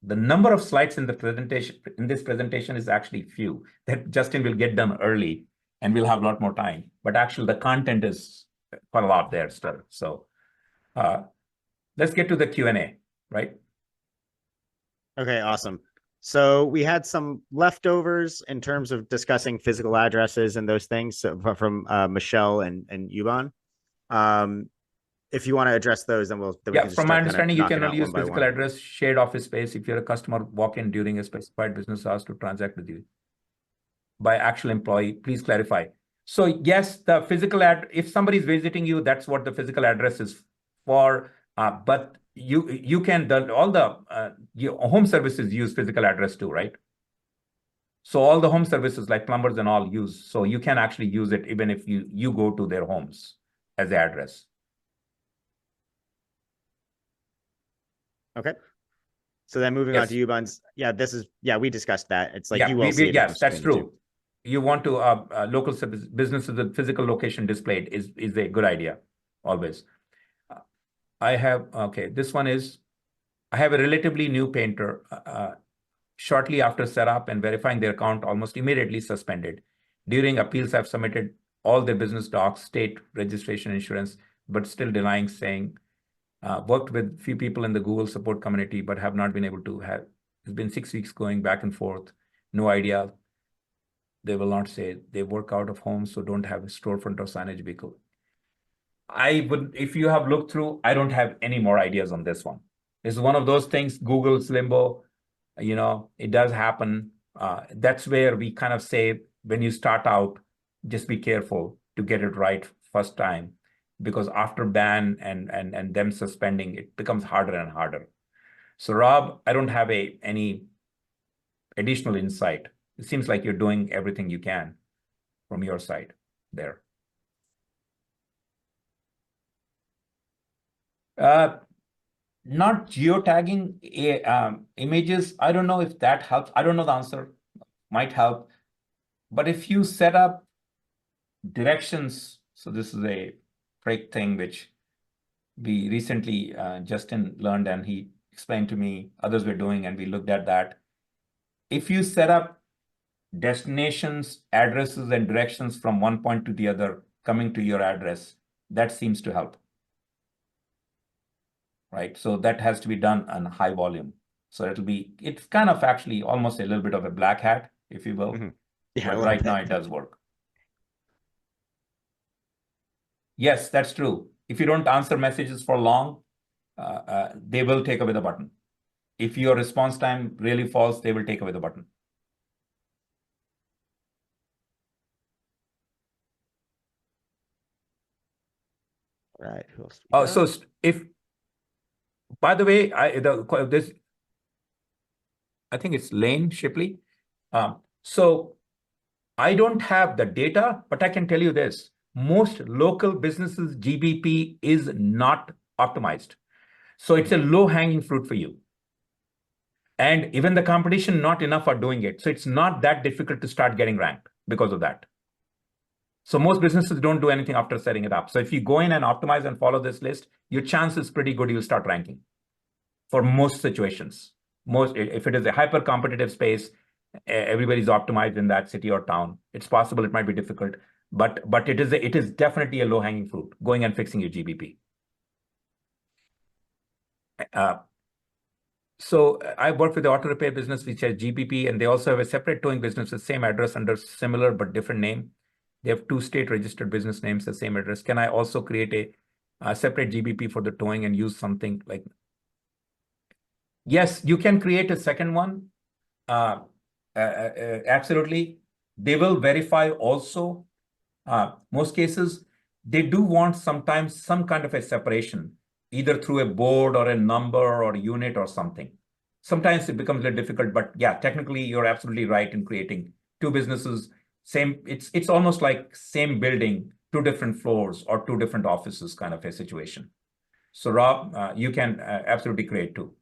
the number of slides in this presentation is actually few, that Justin will get done early and we'll have a lot more time. But actually the content is quite a lot there still. So let's get to the Q&A, right? Okay, awesome. So we had some leftovers in terms of discussing physical addresses and those things from Michelle and Yuban. If you want to address those, then we can just from my understanding, you can only use physical address, shared office space if you're a customer walk in during a specified business hours to transact with you by actual employee. Please clarify. So yes, the physical if somebody is visiting you, that's what the physical address is for. But you can all the your home services use physical address too, right? So all the home services like plumbers and all use. So you can actually use it even if you go to their homes as the address. Okay. So then moving on to Yuban's, we discussed that. It's like you will see it. Yes, that's true. Too. You want to local businesses with physical location displayed is a good idea always. I have this one is I have a relatively new painter. shortly after setup and verifying their account, almost immediately suspended. During appeals, I've submitted all their business docs, state registration, insurance, but still denying, saying, worked with few people in the Google support community, but have not been able to have. It's been 6 weeks going back and forth. No idea. They will not say. They work out of home, so don't have a storefront or signage vehicle. I would, if you have looked through, I don't have any more ideas on this one. This is one of those things, Google's limbo, it does happen. That's where we kind of say, when you start out, just be careful to get it right first time, because after ban and them suspending, it becomes harder and harder. So Rob, I don't have any additional insight. It seems like you're doing everything you can from your side there. Not geotagging images. I don't know if that helps. I don't know the answer. Might help. But if you set up directions, so this is a break thing which we recently, Justin learned and he explained to me, others were doing, and we looked at that. If you set up destinations, addresses, and directions from one point to the other, coming to your address, that seems to help. Right? So that has to be done on high volume. So it's kind of actually almost a little bit of a black hat, if you will. Mm-hmm. Yeah, but right now it does work. Yes, that's true. If you don't answer messages for long, they will take away the button. If your response time really falls, they will take away the button. All right. Who else? So if, by the way, I think it's Lane Shipley. So I don't have the data, but I can tell you this. Most local businesses, GBP is not optimized. So it's a low-hanging fruit for you. And even the competition, not enough are doing it. So it's not that difficult to start getting ranked because of that. So most businesses don't do anything after setting it up. So if you go in and optimize and follow this list, your chance is pretty good you'll start ranking for most situations. If it is a hyper-competitive space, everybody's optimized in that city or town. It's possible it might be difficult, but it is definitely a low-hanging fruit, going and fixing your GBP. So I work with the auto repair business, which has GBP, and they also have a separate towing business, the same address under similar but different name. They have 2 state-registered business names, the same address. Can I also create a separate GBP for the towing and use something like? Yes, you can create a second one. Absolutely. They will verify also. Most cases, they do want sometimes some kind of a separation, either through a board or a number or unit or something. Sometimes it becomes a little difficult, but yeah, technically you're absolutely right in creating 2 businesses. Same, it's almost like same building, 2 different floors or 2 different offices kind of a situation. So Rob, you can absolutely create 2.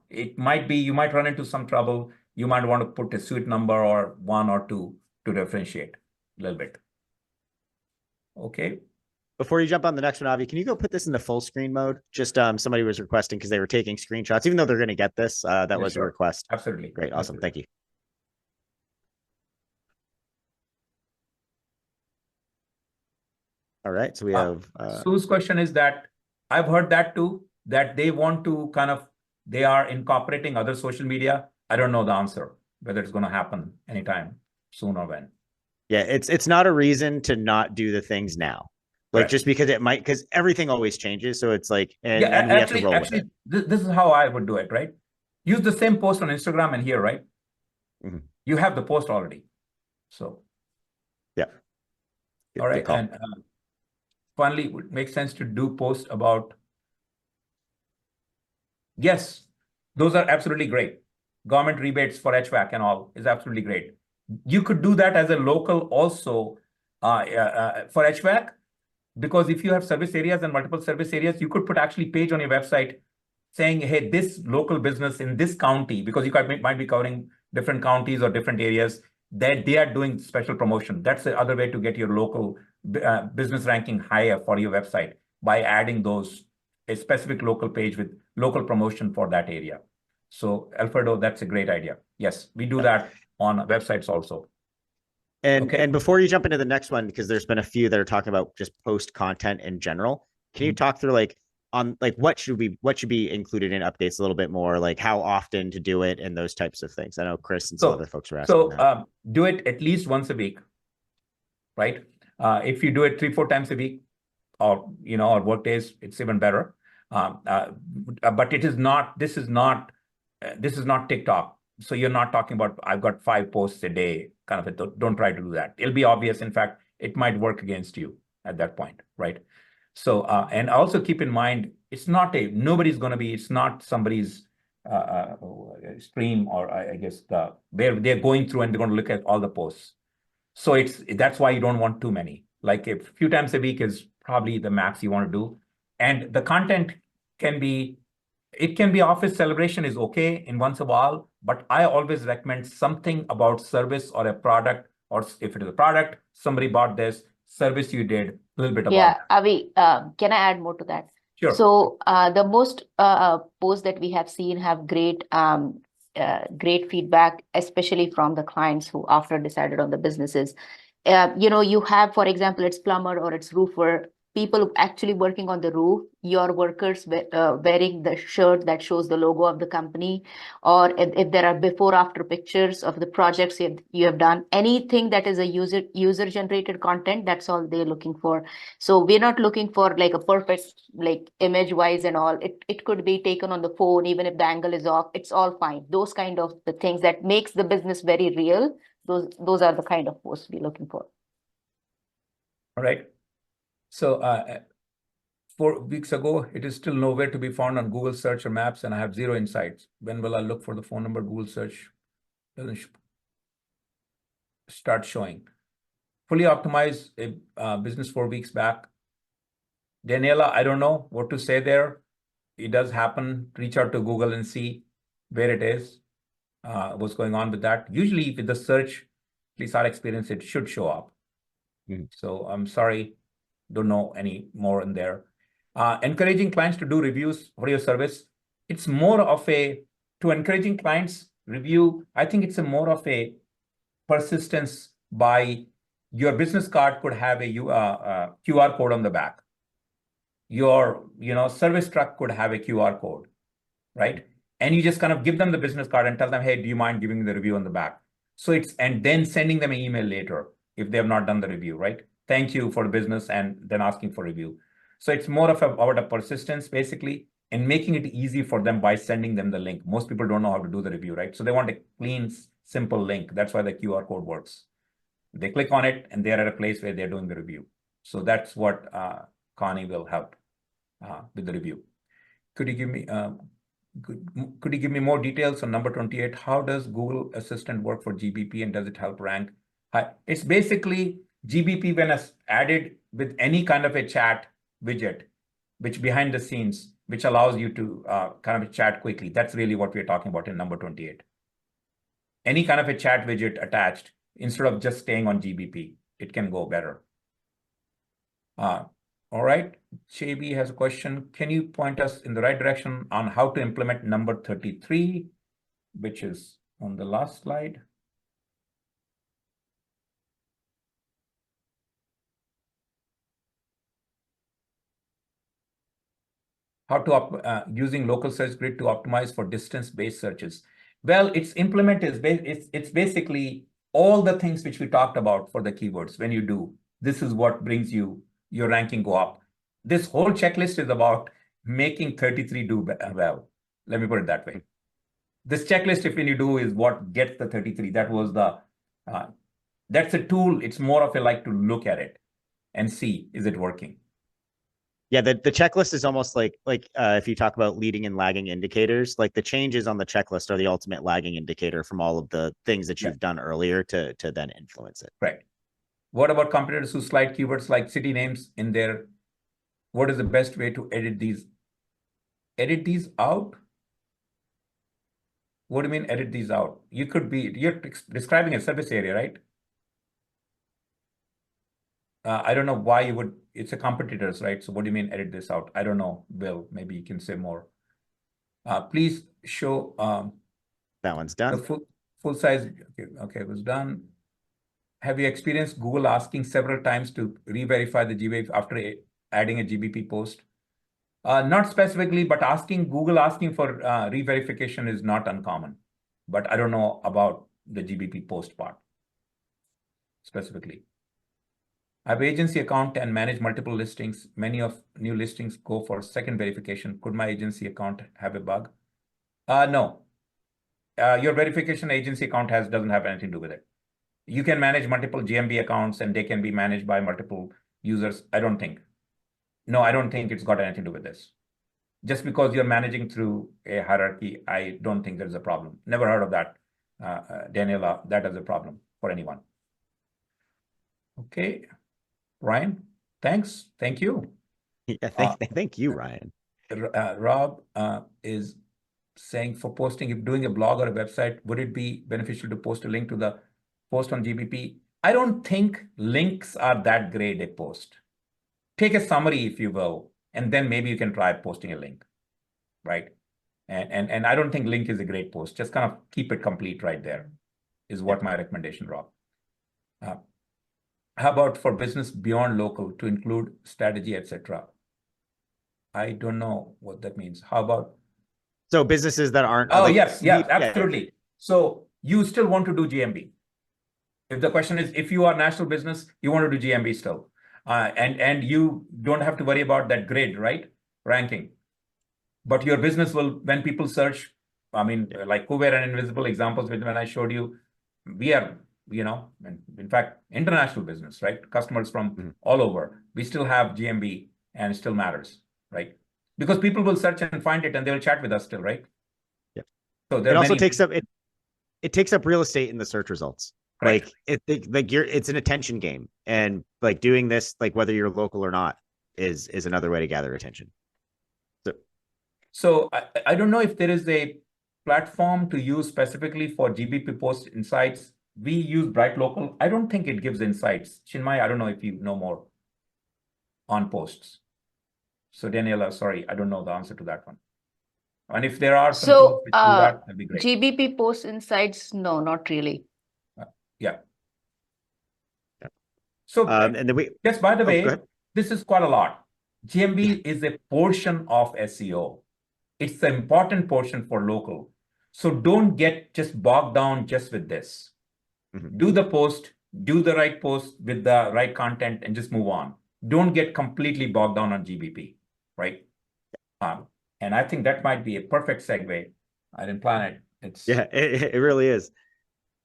It might be, you might run into some trouble. You might want to put a suite number or 1 or 2 to differentiate a little bit. Okay. Before you jump on the next one, Avi, can you go put this into full screen mode? Just somebody was requesting because they were taking screenshots, even though they're going to get this. That was a request. Absolutely. Great. Awesome. Absolutely. Thank you. All right. So we have Sue's question is that I've heard that too, that they want to they are incorporating other social media. I don't know the answer, whether it's going to happen anytime soon or when. Yeah, it's not a reason to not do the things now. Like Right. just because it might, because everything always changes. So it's like, and we actually, have to roll with it. This is how I would do it, right? Use the same post on Instagram and here, right? Mm-hmm. You have the post already. So. Yeah. All right. And finally, it would make sense to do post about. Yes, those are absolutely great. Government rebates for HVAC and all is absolutely great. You could do that as a local also for HVAC, because if you have service areas and multiple service areas, you could put actually page on your website saying, hey, this local business in this county, because you might be covering different counties or different areas, that they are doing special promotion. That's the other way to get your local business ranking higher for your website, by adding a specific local page with local promotion for that area. So Alfredo, that's a great idea. Yes, we do that on websites also. And before you jump into the next one, because there's been a few that are talking about just post content in general, can you talk through what should be included in updates a little bit more, like how often to do it and those types of things? I know Chris and some other folks were asking that. Do it at least once a week, right? If you do it 3-4 times a week, or or work days, it's even better. But it is not. This is not TikTok. So you're not talking about I've got 5 posts a day kind of a. Don't try to do that. It'll be obvious. In fact, it might work against you at that point, right? So and also keep in mind, it's not it's not somebody's stream, or I guess where they're going through and they're going to look at all the posts. So that's why you don't want too many. Like a few times a week is probably the max you want to do. And the content can be office celebration is okay in once a while, but I always recommend something about service or a product, or if it is a product, somebody bought this, service you did, a little bit about Yeah, Avi, can I add more to that? Sure. So the most posts that we have seen have great feedback, especially from the clients who after decided on the businesses. You have, for example, it's plumber or it's roofer, people actually working on the roof, your workers wearing the shirt that shows the logo of the company, or if there are before after pictures of the projects you have done, anything that is a user generated content, that's all they're looking for. So we're not looking for like a perfect like image wise and all. It could be taken on the phone, even if the angle is off, it's all fine. Those kind of the things that makes the business very real, those are the kind of posts we're looking for. All right. So 4 weeks ago, it is still nowhere to be found on Google search or maps, and I have 0 insights. When will I look for the phone number? Google search doesn't start showing. Fully optimize a business 4 weeks back. Daniela, I don't know what to say there. It does happen. Reach out to Google and see where it is, what's going on with that. Usually with the search, at least our experience, it should show up. So I'm sorry, don't know any more in there. Encouraging clients to do reviews for your service. It's more of to encouraging clients review. I think it's more of a persistence by your business card could have a QR code on the back. Your service truck could have a QR code, right? And you just kind of give them the business card and tell them, hey, do you mind giving me the review on the back? So and then sending them an email later if they have not done the review, right? Thank you for the business, and then asking for review. So it's more of about a persistence basically, and making it easy for them by sending them the link. Most people don't know how to do the review, right? So they want a clean, simple link. That's why the QR code works. They click on it and they're at a place where they're doing the review. So that's what Connie will help with the review. Could you give me more details on number 28? How does Google Assistant work for GBP, and does it help rank? It's basically GBP when it's added with any kind of a chat widget, which behind the scenes, which allows you to kind of chat quickly. That's really what we're talking about in number 28. Any kind of a chat widget attached instead of just staying on GBP, it can go better. All right, JB has a question. Can you point us in the right direction on how to implement number 33, which is on the last slide? How to using local search grid to optimize for distance-based searches. Well, its implement is it's basically all the things which we talked about for the keywords. When you do, this is what brings your ranking go up. This whole checklist is about making 33 do well. Let me put it that way. This checklist, if when you do, is what gets the 33. That was that's a tool. It's more of a like to look at it and see, is it working? Yeah, the checklist is almost like if you talk about leading and lagging indicators, like the changes on the checklist are the ultimate lagging indicator from all of the things that you've done earlier to then influence it. Right. What about competitors who slide keywords like city names in there? What is the best way to edit these? Edit these out? What do you mean edit these out? You're describing a service area, right? I don't know why you would, it's a competitors, right? So what do you mean edit this out? I don't know, Bill, maybe you can say more. Please show That one's the done. full size. Okay, it was done. Have you experienced Google asking several times to re-verify the GBP after adding a GBP post? Not specifically, but Google asking for re-verification is not uncommon. But I don't know about the GBP post part specifically. I have agency account and manage multiple listings. Many of new listings go for second verification. Could my agency account have a bug? No. Your verification agency account doesn't have anything to do with it. You can manage multiple GMB accounts and they can be managed by multiple users. I don't think. No, I don't think it's got anything to do with this. Just because you're managing through a hierarchy, I don't think there's a problem. Never heard of that, Daniela, that is a problem for anyone. Okay, Ryan, thanks. Thank you. Yeah, thank you, Ryan. Rob is saying for posting, if doing a blog or a website, would it be beneficial to post a link to the post on GBP? I don't think links are that great a post. Take a summary, if you will, and then maybe you can try posting a link, right? And I don't think link is a great post. Just kind of keep it complete right there is what my recommendation, Rob. How about for business beyond local to include strategy, etc.? I don't know what that means. How about? So businesses that aren't. Oh, yes, absolutely. Yeah. So you still want to do GMB. If the question is, if you are national business, you want to do GMB still. And you don't have to worry about that grid, right? Ranking. But your business will, when people search, I mean, like Kuber and Invisible examples, when I showed you, we are, in fact, international business, right? Customers from all over. We still have GMB and it still matters, right? Because people will search and find it and they will chat with us still, right? Yeah. So it also takes up, it takes up real estate in the search results. Correct. Like it's an attention game, and like doing this, like whether you're local or not, is another way to gather attention. So I don't know if there is a platform to use specifically for GBP post insights. We use Bright Local. I don't think it gives insights. Chinmay, I don't know if you know more on posts. So Daniela, sorry, I don't know the answer to that one. And if there are some tools which do that, that'd be great. GBP post insights, no, not really. Yeah. So and then just by the way, this is quite a lot. GMB is a portion of SEO. It's the important portion for local. So don't get just bogged down just with this. Do the post, do the right post with the right content and just move on. Don't get completely bogged down on GBP, right? And I think that might be a perfect segue. I didn't plan it. It really is.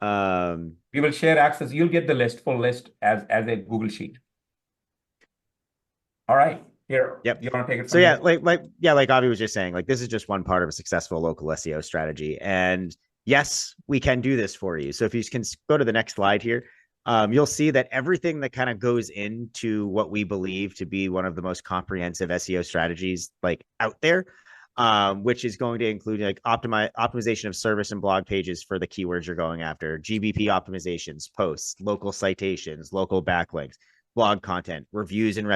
We will share access. You'll get the full list as a Google sheet. All right. Here, yep. You want to take it from here? Like Avi was just saying, like this is just one part of a successful local SEO strategy. And yes, we can do this for you. So if you can go to the next slide here, you'll see that everything that kind of goes into what we believe to be one of the most comprehensive SEO strategies like out there, which is going to include like optimization of service and blog pages for the keywords you're going after, GBP optimizations, posts, local citations, local backlinks, blog content, reviews and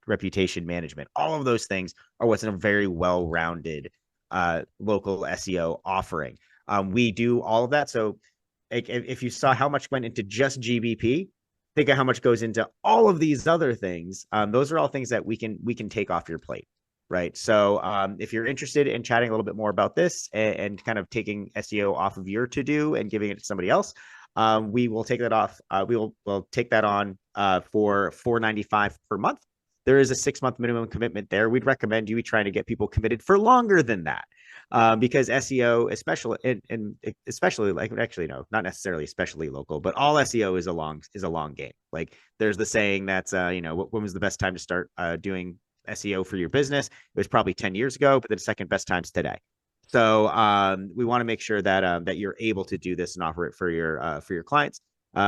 reputation management. All of those things are what's in a very well-rounded local SEO offering. We do all of that. So if you saw how much went into just GBP, think of how much goes into all of these other things. Those are all things that we can take off your plate, right? So if you're interested in chatting a little bit more about this and kind of taking SEO off of your to-do and giving it to somebody else, we will take that off. We'll take that on for $4.95 per month. There is a 6-month minimum commitment there. We'd recommend you trying to get people committed for longer than that. Because SEO, especially like actually no, not necessarily especially local, but all SEO is a long game. Like there's the saying that's when was the best time to start doing SEO for your business? It was probably 10 years ago, but the second best time's today. So we want to make sure that that you're able to do this and offer it for your clients.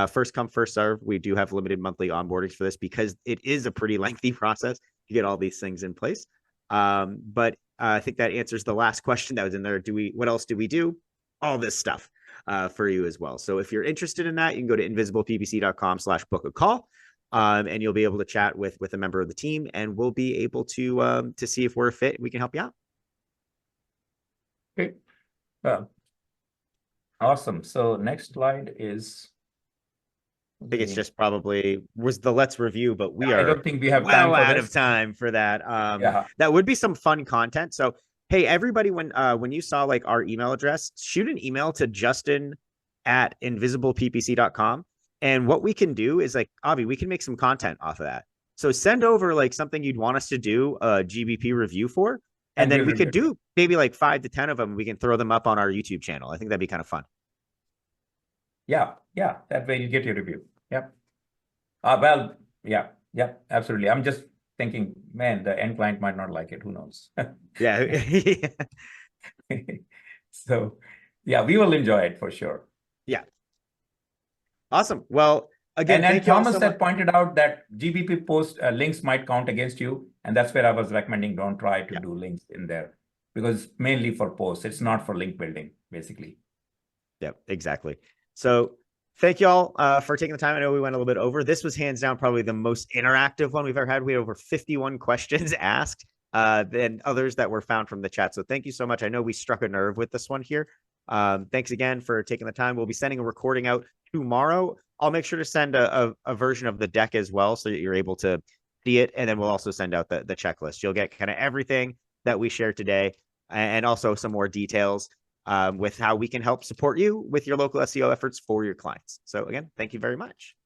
First come, first serve. We do have limited monthly onboardings for this because it is a pretty lengthy process to get all these things in place. But I think that answers the last question that was in there. What else do we do? All this stuff for you as well. So if you're interested in that, you can go to InvisiblePPC.com/book-a-call. And you'll be able to chat with a member of the team, and we'll be able to see if we're a fit and we can help you out. Okay. Awesome. So next slide is. I think it's just probably was the let's review, but we I are don't think we have time well for out this. of time for that. Yeah. That would be some fun content. So, hey, everybody, when you saw like our email address, shoot an email to justin@invisibleppc.com. And what we can do is like, Avi, we can make some content off of that. So send over like something you'd want us to do a GBP review for, and then we could do maybe like 5 to 10 of them. We can throw them up on our YouTube channel. I think that'd be kind of fun. Yeah. That way you get your review. Yep. Well, yeah, absolutely. I'm just thinking, man, the end client might not like it. Who knows? Yeah. So, yeah, we will enjoy it for sure. Yeah. Awesome. Well, again, and thank you all Thomas so had much. pointed out that GBP post links might count against you, and that's where I was recommending don't try to do links in there because mainly for posts. It's not for link building, basically. Yep, exactly. So thank you all for taking the time. I know we went a little bit over. This was hands down probably the most interactive one we've ever had. We had over 51 questions asked than others that were found from the chat. So thank you so much. I know we struck a nerve with this one here. Thanks again for taking the time. We'll be sending a recording out tomorrow. I'll make sure to send a version of the deck as well so that you're able to see it. And then we'll also send out the checklist. You'll get kind of everything that we shared today and also some more details with how we can help support you with your local SEO efforts for your clients. So again, thank you very much.